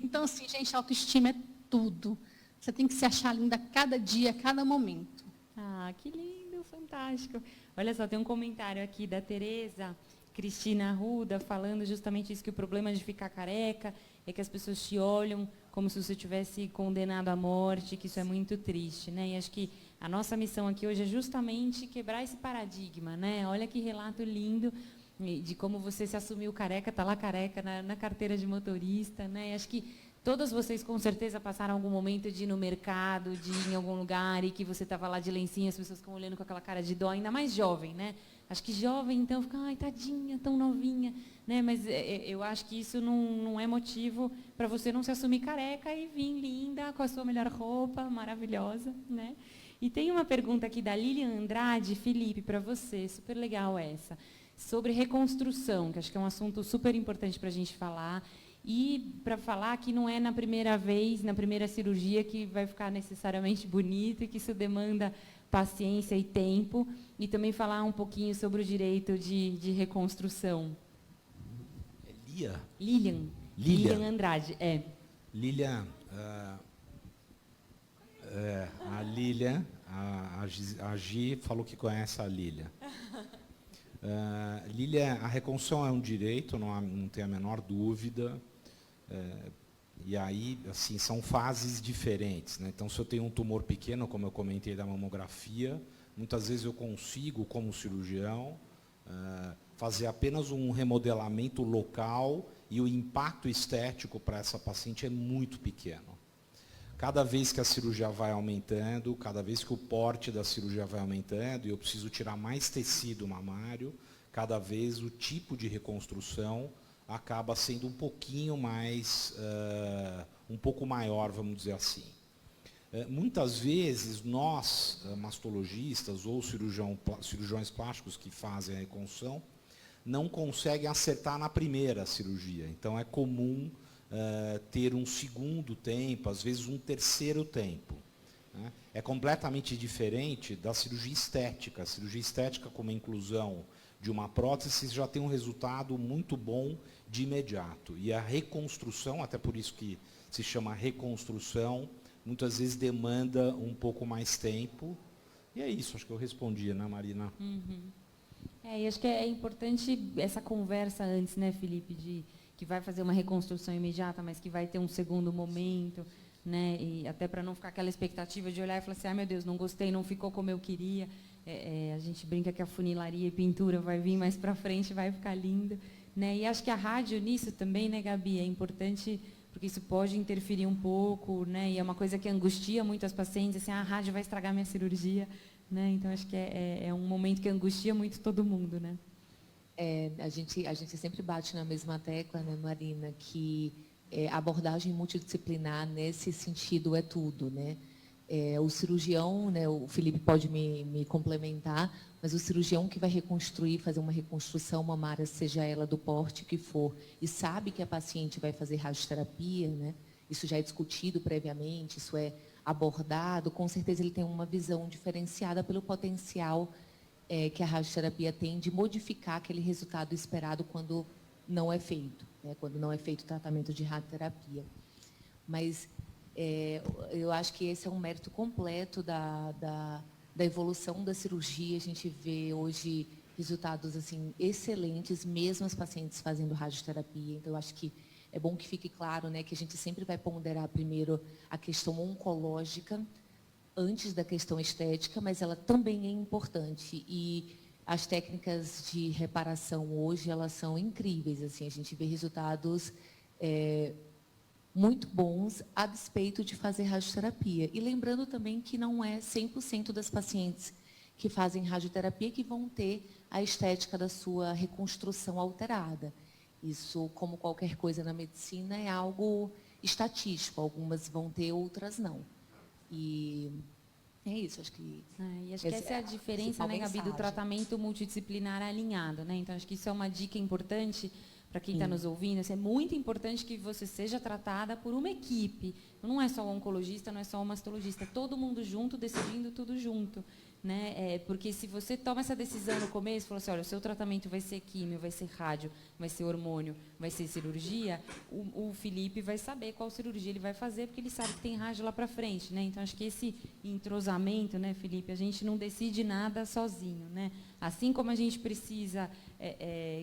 Speaker 7: Então, assim, gente, autoestima é tudo. Você tem que se achar linda cada dia, cada momento.
Speaker 1: Que lindo, fantástico. Olha só, tem um comentário aqui da Tereza Cristina Arruda, falando justamente isso, que o problema de ficar careca é que as pessoas te olham como se você tivesse condenado à morte, que isso é muito triste, né? E acho que a nossa missão aqui hoje é justamente quebrar esse paradigma, né? Olha que relato lindo de como você se assumiu careca, está lá careca na carteira de motorista, né? Acho que todas vocês com certeza passaram algum momento de ir no mercado, de ir em algum lugar e que você estava lá de lencinho, as pessoas ficam olhando com aquela cara de dó, ainda mais jovem, né? Acho que jovem, então, fica, ai, tadinha, tão novinha, né? Mas eu acho que isso não é motivo para você não se assumir careca e vir linda, com a sua melhor roupa, maravilhosa, né? E tem uma pergunta aqui da Lilian Andrade, Felipe, para você, super legal essa, sobre reconstrução, que acho que é um assunto super importante para a gente falar, e para falar que não é na primeira vez, na primeira cirurgia, que vai ficar necessariamente bonito e que isso demanda paciência e tempo, e também falar um pouquinho sobre o direito de reconstrução. Lilian Andrade,
Speaker 2: Lilian, a Lilian, a Gi falou que conhece a Lilian. Lilian, a reconstrução é um direito, não tem a menor dúvida. E aí, assim, são fases diferentes, né? Então, se eu tenho um tumor pequeno, como eu comentei da mamografia, muitas vezes eu consigo, como cirurgião, fazer apenas um remodelamento local e o impacto estético para essa paciente é muito pequeno. Cada vez que a cirurgia vai aumentando, cada vez que o porte da cirurgia vai aumentando, e eu preciso tirar mais tecido mamário, cada vez o tipo de reconstrução acaba sendo um pouquinho mais, um pouco maior, vamos dizer assim. Muitas vezes, nós, mastologistas ou cirurgiões plásticos que fazem a reconstrução, não conseguem acertar na primeira cirurgia. Então, é comum ter um segundo tempo, às vezes um terceiro tempo, né? É completamente diferente da cirurgia estética. A cirurgia estética, como a inclusão de uma prótese, já tem um resultado muito bom de imediato. E a reconstrução, até por isso que se chama reconstrução, muitas vezes demanda um pouco mais tempo. E é isso, acho que eu respondi, né, Marina?
Speaker 1: Uhum. E acho que é importante essa conversa antes, né, Felipe, que vai fazer uma reconstrução imediata, mas que vai ter um segundo momento, né? E até para não ficar aquela expectativa de olhar e falar assim, ai meu Deus, não gostei, não ficou como eu queria. A gente brinca que a funilaria e pintura vai vir mais para frente, vai ficar lindo, né? E acho que a rádio nisso também, né, Gabi, é importante, porque isso pode interferir um pouco, né? E é uma coisa que angustia muito as pacientes, assim, a rádio vai estragar minha cirurgia, né? Então acho que é um momento que angustia muito todo mundo, né?
Speaker 3: A gente sempre bate na mesma tecla, né, Marina, que a abordagem multidisciplinar nesse sentido é tudo, né? O cirurgião, né, o Felipe pode me complementar, mas o cirurgião que vai reconstruir, fazer uma reconstrução mamária, seja ela do porte que for, e sabe que a paciente vai fazer radioterapia, né? Isso já é discutido previamente, isso é abordado, com certeza ele tem uma visão diferenciada pelo potencial que a radioterapia tem de modificar aquele resultado esperado quando não é feito, né? Quando não é feito o tratamento de radioterapia. Mas eu acho que esse é um mérito completo da evolução da cirurgia. A gente vê hoje resultados assim excelentes, mesmo as pacientes fazendo radioterapia. Então, eu acho que é bom que fique claro, né, que a gente sempre vai ponderar primeiro a questão oncológica, antes da questão estética, mas ela também é importante. E as técnicas de reparação hoje, elas são incríveis. Assim, a gente vê resultados muito bons a despeito de fazer radioterapia. E lembrando também que não é 100% das pacientes que fazem radioterapia que vão ter a estética da sua reconstrução alterada. Isso, como qualquer coisa na medicina, é algo estatístico. Algumas vão ter, outras não. E é isso, acho que...
Speaker 1: E acho que essa é a diferença, né, Gabi, do tratamento multidisciplinar alinhado, né? Então, acho que isso é uma dica importante para quem está nos ouvindo. É muito importante que você seja tratada por uma equipe. Não é só o oncologista, não é só o mastologista. Todo mundo junto, decidindo tudo junto, né? Porque se você toma essa decisão no começo, fala assim, olha, o seu tratamento vai ser químio, vai ser rádio, vai ser hormônio, vai ser cirurgia, o Felipe vai saber qual cirurgia ele vai fazer, porque ele sabe que tem rádio lá para frente, né? Então, acho que esse entrosamento, né, Felipe, a gente não decide nada sozinho, né? Assim como a gente precisa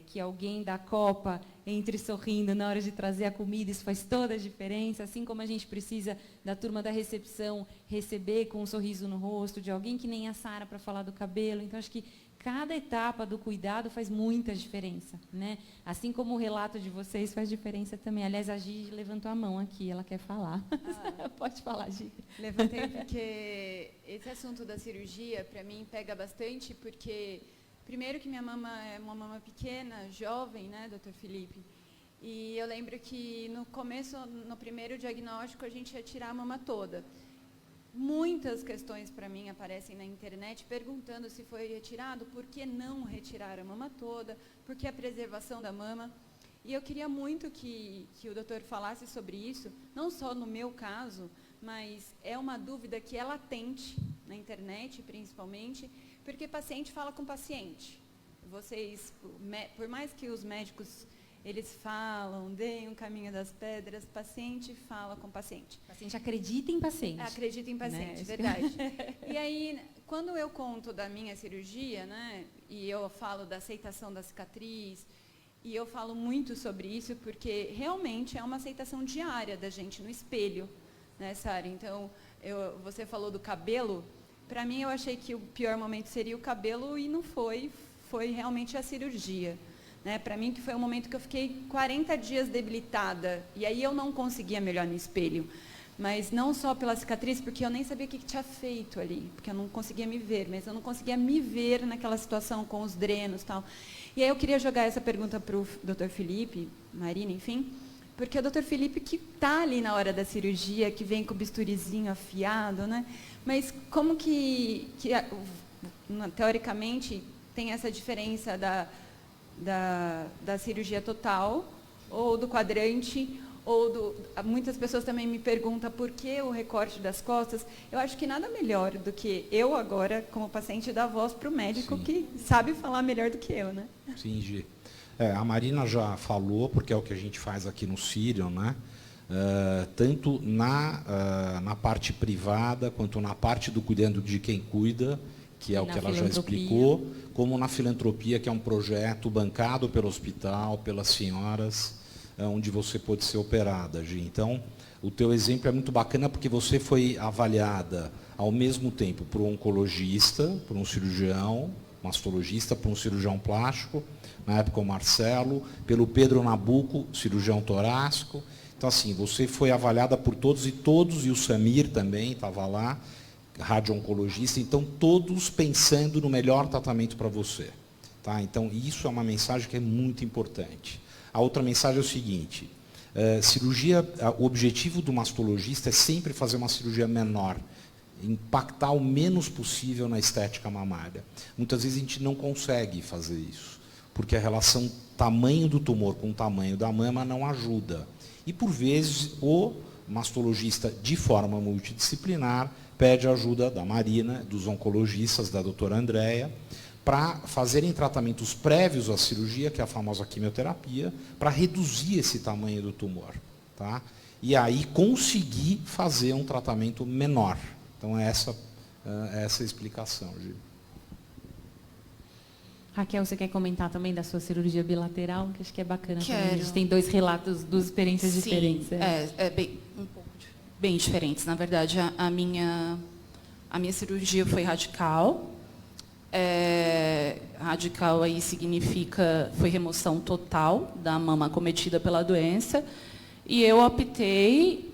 Speaker 1: que alguém da Copa entre sorrindo na hora de trazer a comida, isso faz toda a diferença. Assim como a gente precisa da turma da recepção receber com um sorriso no rosto, de alguém que nem a Sara para falar do cabelo. Então, acho que cada etapa do cuidado faz muita diferença, né? Assim como o relato de vocês faz diferença também. Aliás, a Gi levantou a mão aqui, ela quer falar. Pode falar, Gi.
Speaker 5: Levantei porque esse assunto da cirurgia, para mim, pega bastante, porque, primeiro que minha mama é uma mama pequena, jovem, né, doutor Felipe? E eu lembro que no começo, no primeiro diagnóstico, a gente ia tirar a mama toda. Muitas questões para mim aparecem na internet perguntando se foi retirado, por que não retirar a mama toda, por que a preservação da mama. E eu queria muito que o doutor falasse sobre isso, não só no meu caso, mas é uma dúvida que é latente na internet, principalmente, porque paciente fala com paciente. Vocês, por mais que os médicos eles falam, deem um caminho das pedras, paciente fala com paciente.
Speaker 1: O paciente acredita em paciente.
Speaker 5: Acredita em paciente, né? Verdade. E aí, quando eu conto da minha cirurgia, né, e eu falo da aceitação da cicatriz, e eu falo muito sobre isso, porque realmente é uma aceitação diária da gente no espelho, né, Sara? Então, você falou do cabelo, para mim eu achei que o pior momento seria o cabelo e não foi, foi realmente a cirurgia. Né, para mim, que foi um momento que eu fiquei 40 dias debilitada, e aí eu não conseguia melhor no espelho. Mas não só pela cicatriz, porque eu nem sabia o que tinha feito ali, porque eu não conseguia me ver, mas eu não conseguia me ver naquela situação com os drenos e tal. E aí eu queria jogar essa pergunta para o doutor Felipe, Marina, enfim, porque o doutor Felipe que está ali na hora da cirurgia, que vem com o bisturizinho afiado, né? Mas como que teoricamente, tem essa diferença da cirurgia total, ou do quadrante, muitas pessoas também me perguntam por que o recorte das costas. Eu acho que nada melhor do que eu agora, como paciente, dar voz para o médico. Sim. Que sabe falar melhor do que eu, né?
Speaker 2: Sim, Gi. A Marina já falou, porque é o que a gente faz aqui no Sírio, né? Tanto na parte privada, quanto na parte do cuidando de quem cuida, que é o que ela já explicou, como na filantropia, que é um projeto bancado pelo hospital, pelas senhoras, onde você pode ser operada, Gi. Então, o teu exemplo é muito bacana, porque você foi avaliada ao mesmo tempo por um oncologista, por um cirurgião, mastologista, por um cirurgião plástico, na época o Marcelo, pelo Pedro Nabuco, cirurgião torácico. Então, assim, você foi avaliada por todos, e o Samir também estava lá, radio-oncologista, então todos pensando no melhor tratamento para você. Tá? Então, isso é uma mensagem que é muito importante. A outra mensagem é o seguinte, o objetivo do mastologista é sempre fazer uma cirurgia menor, impactar o menos possível na estética mamária. Muitas vezes a gente não consegue fazer isso, porque a relação tamanho do tumor com o tamanho da mama não ajuda. E, por vezes, o mastologista, de forma multidisciplinar, pede a ajuda da Marina, dos oncologistas, da doutora Andréia, para fazerem tratamentos prévios à cirurgia, que é a famosa quimioterapia, para reduzir esse tamanho do tumor. Tá? E aí conseguir fazer um tratamento menor. Então, essa é a explicação, Gil.
Speaker 1: Raquel, você quer comentar também da sua cirurgia bilateral? Que acho que é bacana.
Speaker 9: Quero.
Speaker 1: A gente tem 2 relatos, 2 experiências diferentes.
Speaker 9: Bem diferentes. Na verdade, a minha cirurgia foi radical. Radical aí significa, foi remoção total da mama acometida pela doença. E eu optei,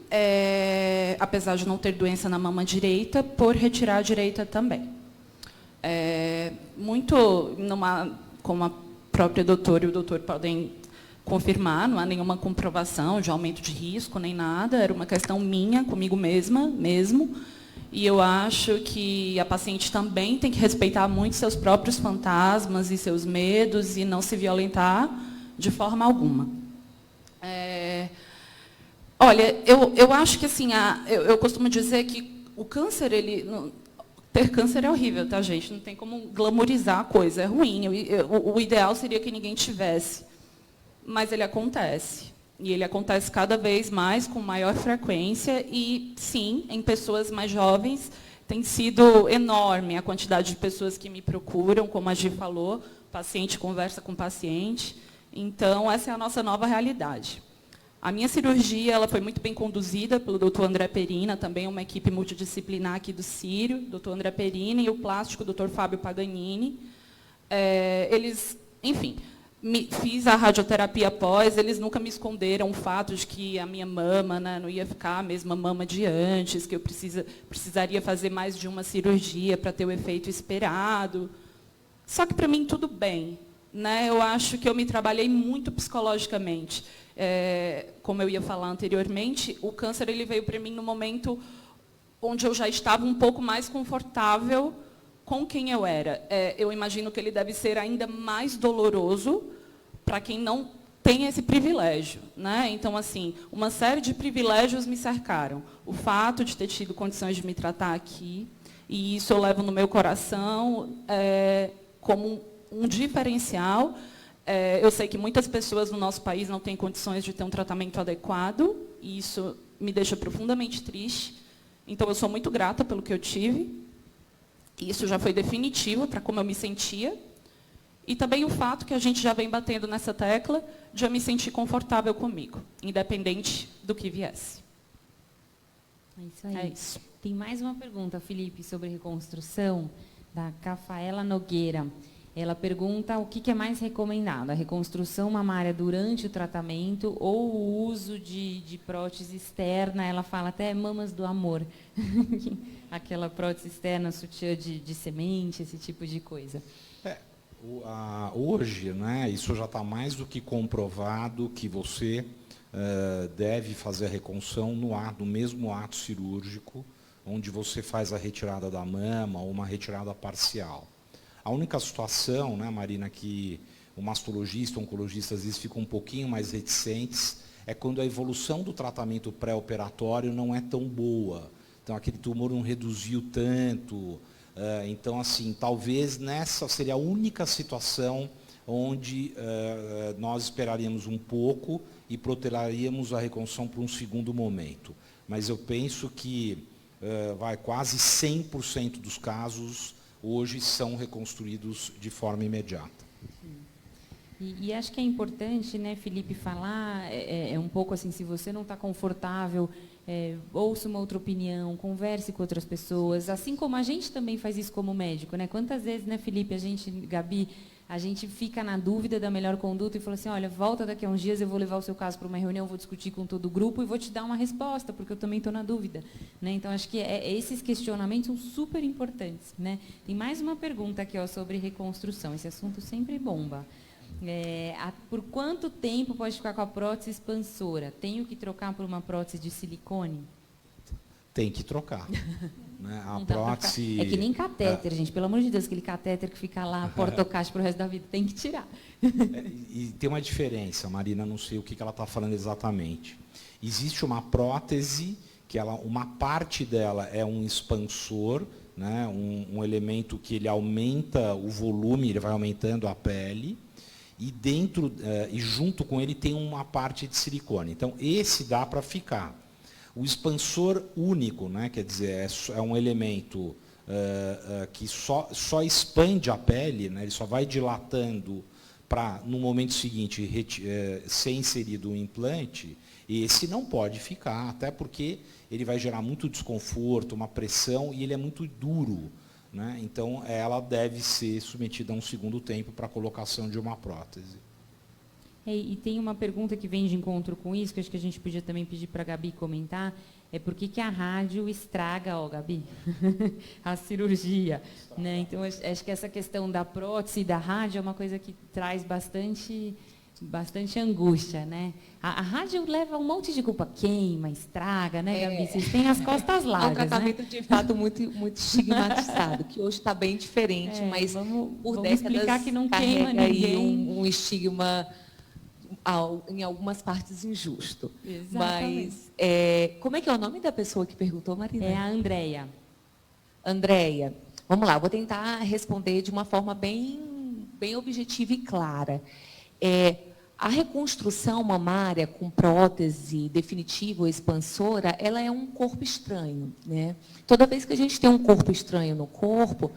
Speaker 9: apesar de não ter doença na mama direita, por retirar a direita também. Como a própria doutora e o doutor podem confirmar, não há nenhuma comprovação de aumento de risco, nem nada, era uma questão minha, comigo mesma, mesmo. E eu acho que a paciente também tem que respeitar muito seus próprios fantasmas e seus medos e não se violentar de forma alguma. Olha, eu acho que assim, eu costumo dizer que o câncer, ter câncer é horrível, tá, gente? Não tem como glamorizar a coisa, é ruim. O ideal seria que ninguém tivesse. Mas ele acontece. E ele acontece cada vez mais, com maior frequência, e sim, em pessoas mais jovens, tem sido enorme a quantidade de pessoas que me procuram, como a Gi falou, paciente conversa com paciente. Então, essa é a nossa nova realidade. A minha cirurgia ela foi muito bem conduzida pelo Dr. André Perina, também uma equipe multidisciplinar aqui do Sírio, Dr. André Perina e o plástico, Dr. Fábio Paganini. Eles, enfim, fiz a radioterapia após, eles nunca me esconderam o fato de que a minha mama, né, não ia ficar a mesma mama de antes, que eu precisaria fazer mais de uma cirurgia para ter o efeito esperado. Só que, para mim, tudo bem. Né? Eu acho que eu me trabalhei muito psicologicamente. Como eu ia falar anteriormente, o câncer ele veio para mim no momento onde eu já estava um pouco mais confortável com quem eu era. Eu imagino que ele deve ser ainda mais doloroso para quem não tem esse privilégio. Né? Então, assim, uma série de privilégios me cercaram. O fato de ter tido condições de me tratar aqui, e isso eu levo no meu coração como um diferencial. Eu sei que muitas pessoas no nosso país não têm condições de ter um tratamento adequado, e isso me deixa profundamente triste. Então, eu sou muito grata pelo que eu tive. Isso já foi definitivo para como eu me sentia. E também o fato que a gente já vem batendo nessa tecla de eu me sentir confortável comigo, independente do que viesse.
Speaker 1: É isso aí.
Speaker 9: É isso.
Speaker 1: Tem mais uma pergunta, Felipe, sobre reconstrução, da Cafaela Nogueira. Ela pergunta o que é mais recomendado, a reconstrução mamária durante o tratamento ou o uso de prótese externa. Ela fala até mamas do amor, aquela prótese externa, sutiã de semente, esse tipo de coisa.
Speaker 2: Hoje, né, isso já está mais do que comprovado que você deve fazer a reconstrução no mesmo ato cirúrgico, onde você faz a retirada da mama ou uma retirada parcial. A única situação, né, Marina, que o mastologista, o oncologista, às vezes ficam um pouquinho mais reticentes, é quando a evolução do tratamento pré-operatório não é tão boa. Então, aquele tumor não reduziu tanto. Então, assim, talvez nessa seria a única situação onde nós esperaríamos um pouco e protelaríamos a reconstrução para um segundo momento. Mas eu penso que quase 100% dos casos hoje são reconstruídos de forma imediata.
Speaker 1: E acho que é importante, né, Felipe, falar um pouco assim, se você não está confortável, ouça uma outra opinião, converse com outras pessoas, assim como a gente também faz isso como médico, né? Quantas vezes, né, Felipe, Gabi, a gente fica na dúvida da melhor conduta e fala assim, olha, volta daqui a uns dias, eu vou levar o seu caso para uma reunião, vou discutir com todo o grupo e vou te dar uma resposta, porque eu também estou na dúvida. Né? Então, acho que esses questionamentos são super importantes. Né? Tem mais uma pergunta aqui sobre reconstrução, esse assunto sempre bomba. Por quanto tempo pode ficar com a prótese expansora? Tenho que trocar por uma prótese de silicone?
Speaker 2: Tem que trocar. Né? A prótese...
Speaker 1: É que nem catéter, gente. Pelo amor de Deus, aquele catéter que fica lá, porta-caixa para o resto da vida, tem que tirar.
Speaker 2: E tem uma diferença, Marina, não sei o que ela está falando exatamente. Existe uma prótese, que uma parte dela é um expansor, né? um elemento que ele aumenta o volume, ele vai aumentando a pele, e dentro e junto com ele tem uma parte de silicone. Então, esse dá para ficar. O expansor único, né, quer dizer, é um elemento que só expande a pele, né, ele só vai dilatando para, no momento seguinte, ser inserido um implante, esse não pode ficar, até porque ele vai gerar muito desconforto, uma pressão, e ele é muito duro. Né? Então, ela deve ser submetida a um segundo tempo para a colocação de uma prótese.
Speaker 1: E tem uma pergunta que vem de encontro com isso, que acho que a gente podia também pedir para a Gabi comentar, por que a rádio estraga, Gabi, a cirurgia. Né? Então, acho que essa questão da prótese e da rádio é uma coisa que traz bastante angústia. Né? A rádio leva um monte de culpa, queima, estraga, né, Gabi? Vocês têm as costas largas.
Speaker 3: É um tratamento,
Speaker 1: né?
Speaker 3: de fato, muito estigmatizado, que hoje está bem diferente, mas por décadas
Speaker 1: explicar que não queima ninguém.
Speaker 3: Um estigma em algumas partes injusto.
Speaker 1: Exatamente.
Speaker 3: Mas como é que é o nome da pessoa que perguntou, Marina?
Speaker 1: É a Andréia.
Speaker 3: Andréia, vamos lá, vou tentar responder de uma forma bem objetiva e clara. A reconstrução mamária com prótese definitiva ou expansora, ela é um corpo estranho, né? Toda vez que a gente tem um corpo estranho no corpo,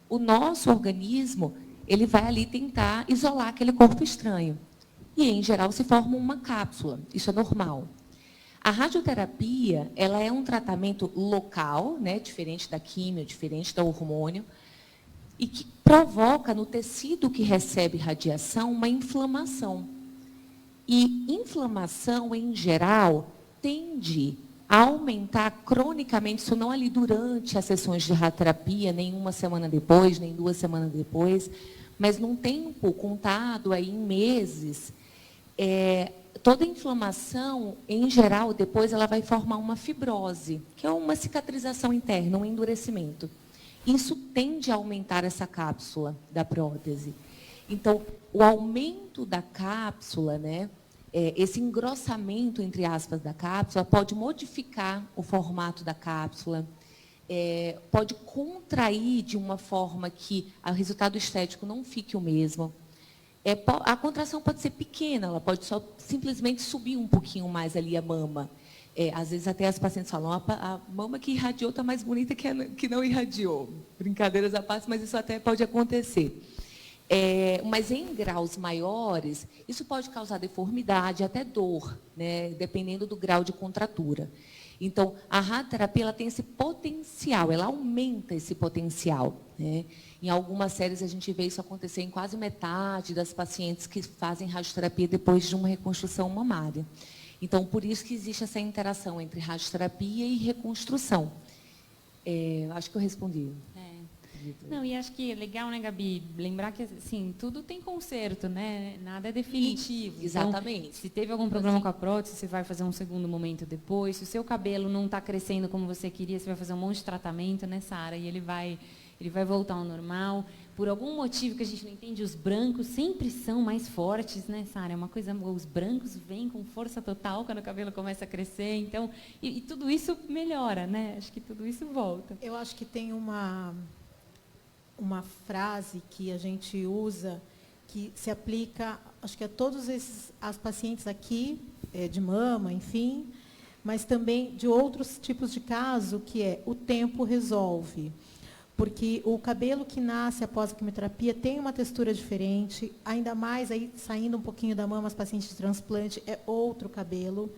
Speaker 3: o nosso organismo, ele vai ali tentar isolar aquele corpo estranho. E, em geral, se forma uma cápsula. Isso é normal. A radioterapia, ela é um tratamento local, né? Diferente da químio, diferente do hormônio, e que provoca no tecido que recebe radiação uma inflamação. E inflamação, em geral, tende a aumentar cronicamente, isso não ali durante as sessões de radioterapia, nem uma semana depois, nem 2 semanas depois, mas num tempo contado aí em meses, toda inflamação, em geral, depois ela vai formar uma fibrose, que é uma cicatrização interna, um endurecimento. Isso tende a aumentar essa cápsula da prótese. Então, o aumento da cápsula, né, esse engrossamento, entre aspas, da cápsula, pode modificar o formato da cápsula, pode contrair de uma forma que o resultado estético não fique o mesmo. A contração pode ser pequena, ela pode só simplesmente subir um pouquinho mais ali a mama. Às vezes até as pacientes falam, a mama que irradiou está mais bonita que não irradiou. Brincadeiras à parte, mas isso até pode acontecer. Mas em graus maiores, isso pode causar deformidade, até dor, né, dependendo do grau de contratura. Então, a radioterapia ela tem esse potencial, ela aumenta esse potencial, né? Em algumas séries, a gente vê isso acontecer em quase metade das pacientes que fazem radioterapia depois de uma reconstrução mamária. Então, por isso que existe essa interação entre radioterapia e reconstrução. Acho que eu respondi.
Speaker 1: Não, e acho que é legal, né, Gabi, lembrar que assim, tudo tem conserto, né? Nada é definitivo.
Speaker 3: Exatamente.
Speaker 1: Então, se teve algum problema com a prótese, você vai fazer um segundo momento depois. Se o seu cabelo não está crescendo como você queria, você vai fazer um monte de tratamento, né, Sara? E ele vai voltar ao normal. Por algum motivo que a gente não entende, os brancos sempre são mais fortes, né, Sara? É uma coisa, os brancos vêm com força total quando o cabelo começa a crescer. Então, e tudo isso melhora, né? Acho que tudo isso volta.
Speaker 8: Eu acho que tem uma frase que a gente usa que se aplica, acho que a todos as pacientes aqui, de mama, enfim, mas também de outros tipos de caso, que é o tempo resolve. Porque o cabelo que nasce após a quimioterapia tem uma textura diferente, ainda mais aí saindo um pouquinho da mama, as pacientes de transplante, é outro cabelo.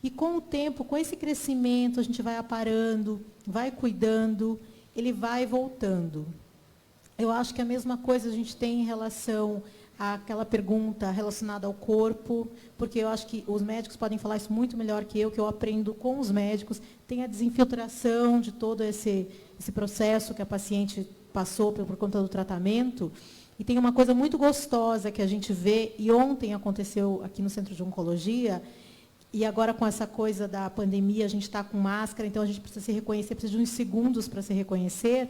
Speaker 8: E com o tempo, com esse crescimento, a gente vai aparando, vai cuidando, ele vai voltando. Eu acho que a mesma coisa a gente tem em relação àquela pergunta relacionada ao corpo, porque eu acho que os médicos podem falar isso muito melhor que eu aprendo com os médicos. Tem a desinfiltração de todo esse processo que a paciente passou por conta do tratamento. E tem uma coisa muito gostosa que a gente vê, e ontem aconteceu aqui no Centro de Oncologia, e agora com essa coisa da pandemia, a gente está com máscara, então a gente precisa se reconhecer, precisa de uns segundos para se reconhecer.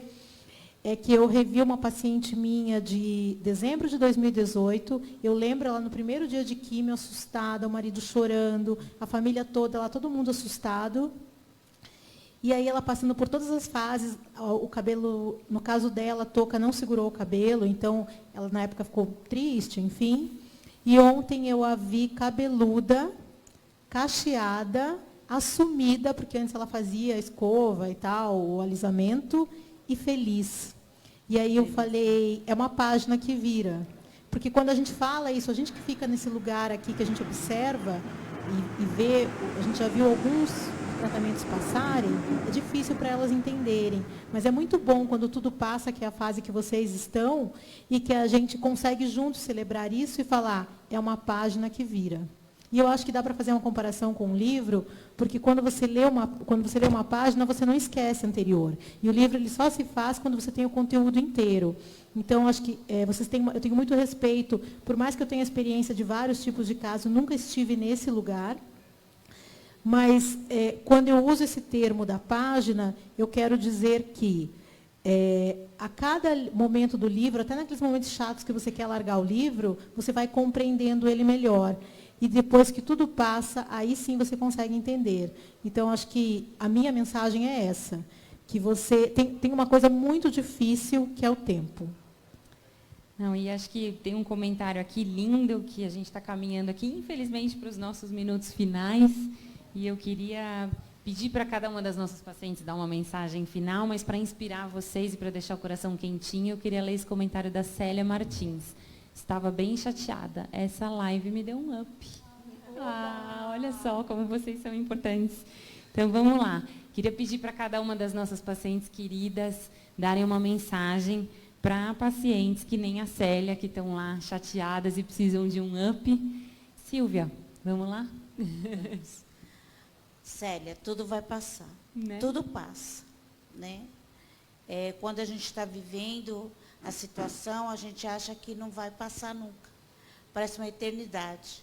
Speaker 8: É que eu revi uma paciente minha de dezembro de 2018, eu lembro ela no primeiro dia de quimio, assustada, o marido chorando, a família toda, lá, todo mundo assustado. E aí ela passando por todas as fases, o cabelo, no caso dela, a touca não segurou o cabelo, então ela na época ficou triste, enfim. E ontem eu a vi cabeluda, cacheada, assumida, porque antes ela fazia a escova e tal, o alisamento, e feliz. E aí eu falei, é uma página que vira. Porque quando a gente fala isso, a gente que fica nesse lugar aqui, que a gente observa e vê, a gente já viu alguns tratamentos passarem, é difícil para elas entenderem. Mas é muito bom quando tudo passa, que é a fase que vocês estão, e que a gente consegue juntos celebrar isso e falar, é uma página que vira. E eu acho que dá para fazer uma comparação com um livro, porque quando você lê uma página, você não esquece a anterior. E o livro ele só se faz quando você tem o conteúdo inteiro. Então, acho que eu tenho muito respeito, por mais que eu tenha experiência de vários tipos de casos, nunca estive nesse lugar. Mas, quando eu uso esse termo da página, eu quero dizer que, a cada momento do livro, até naqueles momentos chatos que você quer largar o livro, você vai compreendendo ele melhor. E depois que tudo passa, aí sim você consegue entender. Então, acho que a minha mensagem é essa, que você tem uma coisa muito difícil, que é o tempo.
Speaker 1: Não, e acho que tem um comentário aqui lindo, que a gente está caminhando aqui, infelizmente, para os nossos minutos finais. E eu queria pedir para cada uma das nossas pacientes dar uma mensagem final, mas para inspirar vocês e para deixar o coração quentinho, eu queria ler esse comentário da Célia Martins. Estava bem chateada. Essa live me deu um up. Ah, olha só como vocês são importantes. Então, vamos lá. Queria pedir para cada uma das nossas pacientes queridas darem uma mensagem para pacientes que nem a Célia, que estão lá chateadas e precisam de um up. Silvia, vamos lá?
Speaker 6: Célia, tudo vai passar.
Speaker 1: Né?
Speaker 6: Tudo passa. Né? Quando a gente está vivendo a situação, a gente acha que não vai passar nunca. Parece uma eternidade.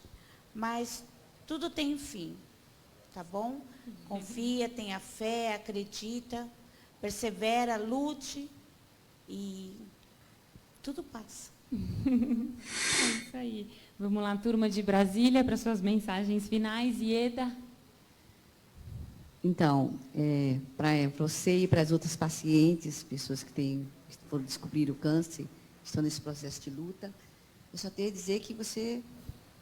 Speaker 6: Mas tudo tem um fim. Tá bom? Confia, tenha fé, acredita, persevera, lute e tudo passa.
Speaker 1: É isso aí. Vamos lá, turma de Brasília, para suas mensagens finais. Ieda.
Speaker 4: Então, para você e para as outras pacientes, pessoas que foram descobrir o câncer, estão nesse processo de luta, eu só tenho a dizer que você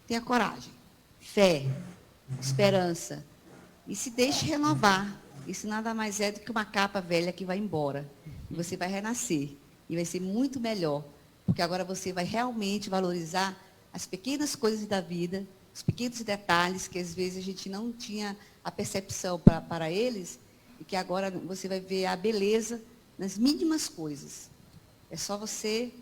Speaker 4: tenha coragem, fé, esperança, e se deixe renovar. Isso nada mais é do que uma capa velha que vai embora. E você vai renascer. E vai ser muito melhor. Porque agora você vai realmente valorizar as pequenas coisas da vida, os pequenos detalhes que às vezes a gente não tinha a percepção para eles, e que agora você vai ver a beleza nas mínimas coisas. É só você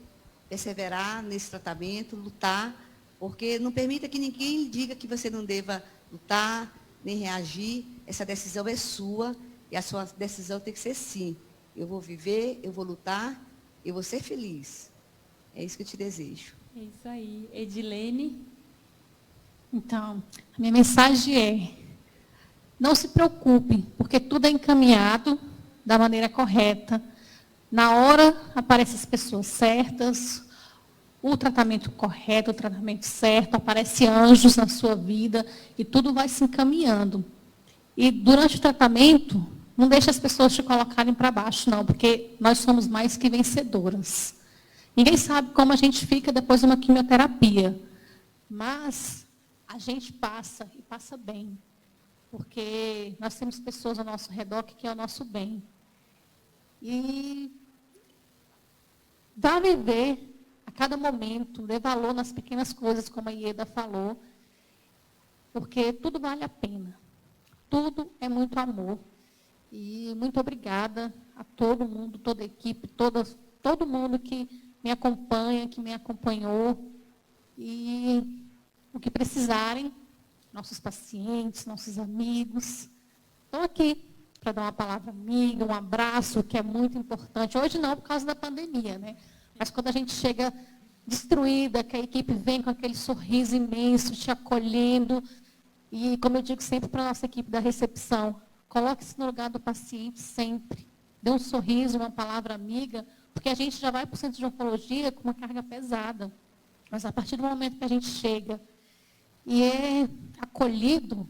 Speaker 4: perseverar nesse tratamento, lutar, porque não permita que ninguém lhe diga que você não deva lutar, nem reagir. Essa decisão é sua, e a sua decisão tem que ser sim. Eu vou viver, eu vou lutar, eu vou ser feliz. É isso que eu te desejo.
Speaker 1: É isso aí. Edilene.
Speaker 7: Então, a minha mensagem é: não se preocupe, porque tudo é encaminhado da maneira correta. Na hora, aparecem as pessoas certas, o tratamento correto, o tratamento certo, aparecem anjos na sua vida e tudo vai se encaminhando. E durante o tratamento, não deixe as pessoas te colocarem para baixo, não, porque nós somos mais que vencedoras. Ninguém sabe como a gente fica depois de uma quimioterapia, mas a gente passa e passa bem, porque nós temos pessoas ao nosso redor que querem o nosso bem. E vá viver a cada momento, dê valor nas pequenas coisas, como a Ieda falou, porque tudo vale a pena. Tudo é muito amor. E muito obrigada a todo mundo, toda a equipe, todo mundo que me acompanha, que me acompanhou. E o que precisarem, nossos pacientes, nossos amigos, estão aqui para dar uma palavra amiga, um abraço, que é muito importante. Hoje não, por causa da pandemia, né? Mas quando a gente chega destruída, que a equipe vem com aquele sorriso imenso, te acolhendo. E, como eu digo sempre para a nossa equipe da recepção, coloque-se no lugar do paciente sempre. Dê um sorriso, uma palavra amiga, porque a gente já vai para o centro de oncologia com uma carga pesada. Mas a partir do momento que a gente chega e é acolhido,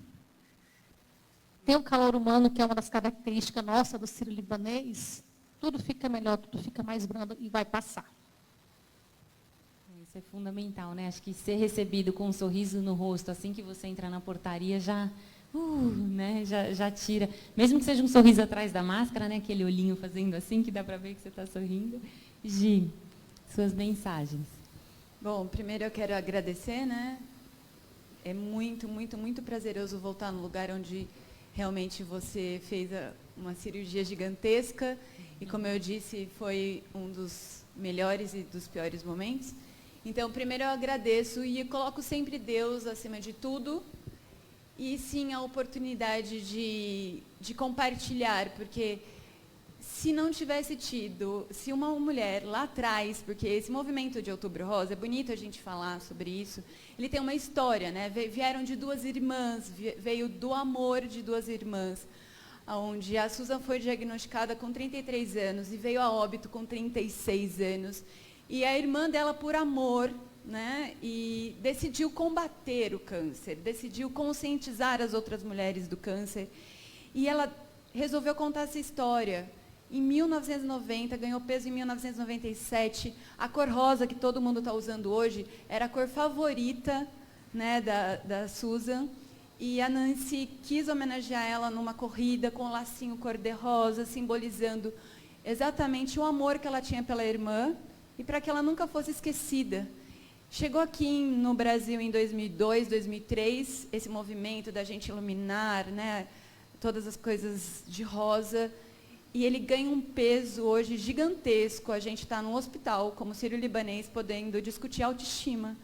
Speaker 7: tem o calor humano, que é uma das características nossas do sírio-libanês, tudo fica melhor, tudo fica mais brando e vai passar.
Speaker 1: Isso é fundamental, né? Acho que ser recebido com um sorriso no rosto, assim que você entra na portaria, né? já tira. Mesmo que seja um sorriso atrás da máscara, né? Aquele olhinho fazendo assim, que dá para ver que você está sorrindo. Gi, suas mensagens.
Speaker 5: Bom, primeiro eu quero agradecer, né? É muito, muito, muito prazeroso voltar no lugar onde realmente você fez uma cirurgia gigantesca. E, como eu disse, foi um dos melhores e dos piores momentos. Então, primeiro eu agradeço e coloco sempre Deus acima de tudo. E, sim, a oportunidade de compartilhar, porque se não tivesse tido, se uma mulher lá atrás, porque esse movimento de Outubro Rosa, é bonito a gente falar sobre isso, ele tem uma história, né? Vieram de duas irmãs, veio do amor de duas irmãs, onde a Susan foi diagnosticada com 33 anos e veio a óbito com 36 anos. E a irmã dela, por amor, né, e decidiu combater o câncer, decidiu conscientizar as outras mulheres do câncer. E ela resolveu contar essa história. em 1990, ganhou peso em 1997. A cor rosa que todo mundo está usando hoje era a cor favorita, né, da Susan. E a Nancy quis homenagear ela numa corrida com um lacinho cor-de-rosa, simbolizando exatamente o amor que ela tinha pela irmã e para que ela nunca fosse esquecida. Chegou aqui no Brasil em 2002, 2003, esse movimento da gente iluminar, né, todas as coisas de rosa, e ele ganha um peso hoje gigantesco. A gente está no hospital, como sírio-libanês, podendo discutir autoestima,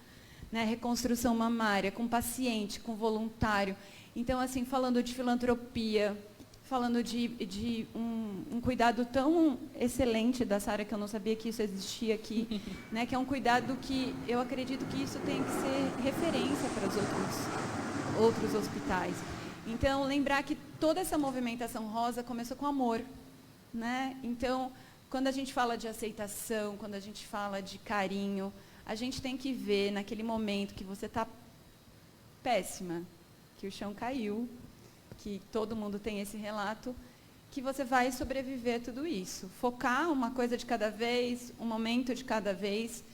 Speaker 5: né, reconstrução mamária, com paciente, com voluntário. Então, assim, falando de filantropia, falando de um cuidado tão excelente da Sara, que eu não sabia que isso existia aqui, né, que é um cuidado que eu acredito que isso tem que ser referência para os outros hospitais. Então, lembrar que toda essa movimentação rosa começou com amor, né? Então, quando a gente fala de aceitação, quando a gente fala de carinho, a gente tem que ver naquele momento que você está péssima, que o chão caiu, que todo mundo tem esse relato, que você vai sobreviver a tudo isso. Focar uma coisa de cada vez, um momento de cada vez,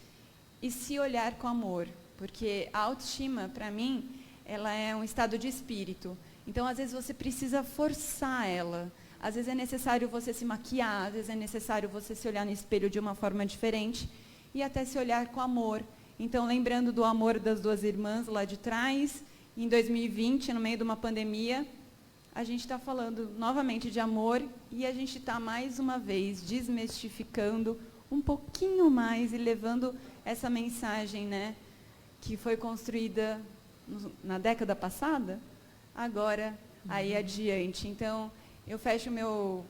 Speaker 5: e se olhar com amor. Porque a autoestima, para mim, ela é um estado de espírito. Então, às vezes, você precisa forçar ela. Às vezes é necessário você se maquiar, às vezes é necessário você se olhar no espelho de uma forma diferente e até se olhar com amor. Então, lembrando do amor das duas irmãs lá de trás, em 2020, no meio de uma pandemia, a gente está falando novamente de amor e a gente está, mais uma vez, desmistificando um pouquinho mais e levando essa mensagem, né, que foi construída na década passada, agora, aí adiante. Então, eu fecho meu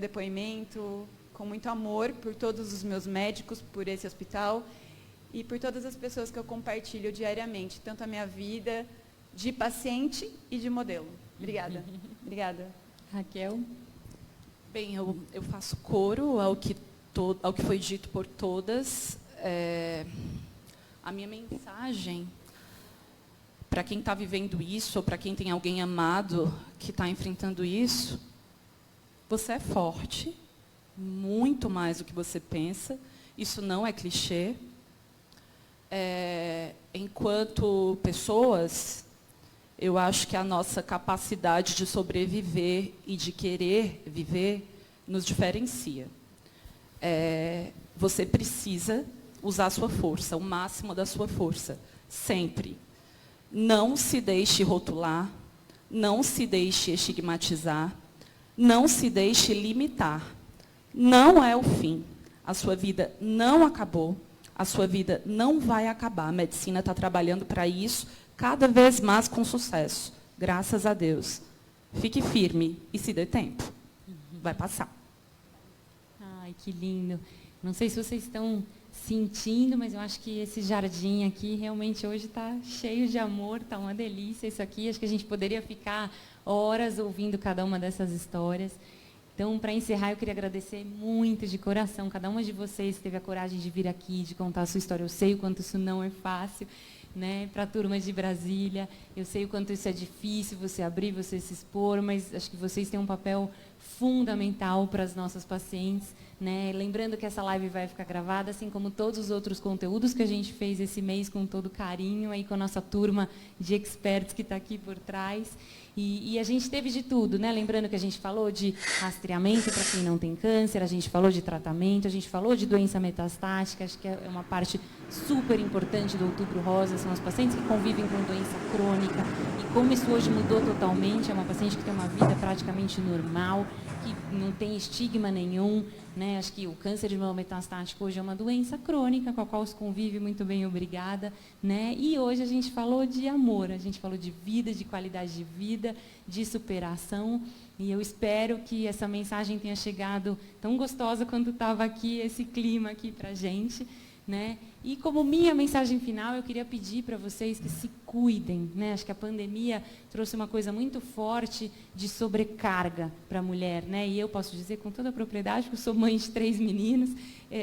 Speaker 5: depoimento com muito amor por todos os meus médicos, por esse hospital e por todas as pessoas que eu compartilho diariamente, tanto a minha vida de paciente e de modelo. Obrigada. Obrigada.
Speaker 1: Raquel?
Speaker 9: Bem, eu faço coro ao que foi dito por todas. A minha mensagem para quem está vivendo isso, ou para quem tem alguém amado que está enfrentando isso, você é forte, muito mais do que você pensa. Isso não é clichê. Enquanto pessoas, eu acho que a nossa capacidade de sobreviver e de querer viver nos diferencia. Você precisa usar a sua força, o máximo da sua força, sempre. Não se deixe rotular, não se deixe estigmatizar, não se deixe limitar. Não é o fim. A sua vida não acabou, a sua vida não vai acabar. A medicina está trabalhando para isso, cada vez mais com sucesso. Graças a Deus. Fique firme e se dê tempo. Vai passar.
Speaker 1: Ai, que lindo. Não sei se vocês estão sentindo, mas eu acho que esse jardim aqui realmente hoje está cheio de amor, está uma delícia isso aqui. Acho que a gente poderia ficar horas ouvindo cada uma dessas histórias. Então, para encerrar, eu queria agradecer muito de coração cada uma de vocês que teve a coragem de vir aqui, de contar a sua história. Eu sei o quanto isso não é fácil, né, para a turma de Brasília. Eu sei o quanto isso é difícil, você abrir, você se expor, mas acho que vocês têm um papel fundamental para as nossas pacientes, né? Lembrando que essa live vai ficar gravada, assim como todos os outros conteúdos que a gente fez esse mês com todo carinho, aí com a nossa turma de experts que está aqui por trás. E a gente teve de tudo, né? Lembrando que a gente falou de rastreamento para quem não tem câncer, a gente falou de tratamento, a gente falou de doença metastática, acho que é uma parte super importante do Outubro Rosa, são as pacientes que convivem com doença crônica, e como isso hoje mudou totalmente, é uma paciente que tem uma vida praticamente normal, que não tem estigma nenhum, né? Acho que o câncer de mama metastático hoje é uma doença crônica com a qual se convive muito bem, obrigada, né? E hoje a gente falou de amor, a gente falou de vida, de qualidade de vida, de superação, e eu espero que essa mensagem tenha chegado tão gostosa quanto estava aqui, esse clima aqui para a gente, né? E como minha mensagem final, eu queria pedir para vocês que se cuidem, né? Acho que a pandemia trouxe uma coisa muito forte de sobrecarga para a mulher, né? E eu posso dizer com toda a propriedade, que eu sou mãe de 3 meninos,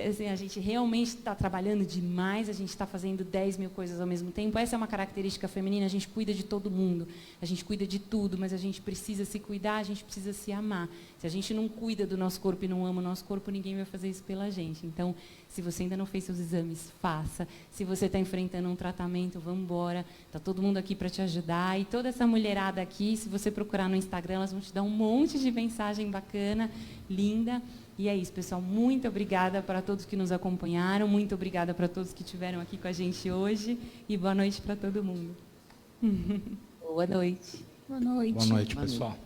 Speaker 1: assim, a gente realmente está trabalhando demais, a gente está fazendo 10 mil coisas ao mesmo tempo. Essa é uma característica feminina, a gente cuida de todo mundo, a gente cuida de tudo, mas a gente precisa se cuidar, a gente precisa se amar. Se a gente não cuida do nosso corpo e não ama o nosso corpo, ninguém vai fazer isso pela gente. Então, se você ainda não fez seus exames, faça. Se você está enfrentando um tratamento, vamos embora. Está todo mundo aqui para te ajudar. E toda essa mulherada aqui, se você procurar no Instagram, elas vão te dar um monte de mensagem bacana, linda. E é isso, pessoal. Muito obrigada para todos que nos acompanharam. Muito obrigada para todos que estiveram aqui com a gente hoje. E boa noite para todo mundo.
Speaker 3: Boa noite.
Speaker 7: Boa noite.
Speaker 2: Boa noite, pessoal.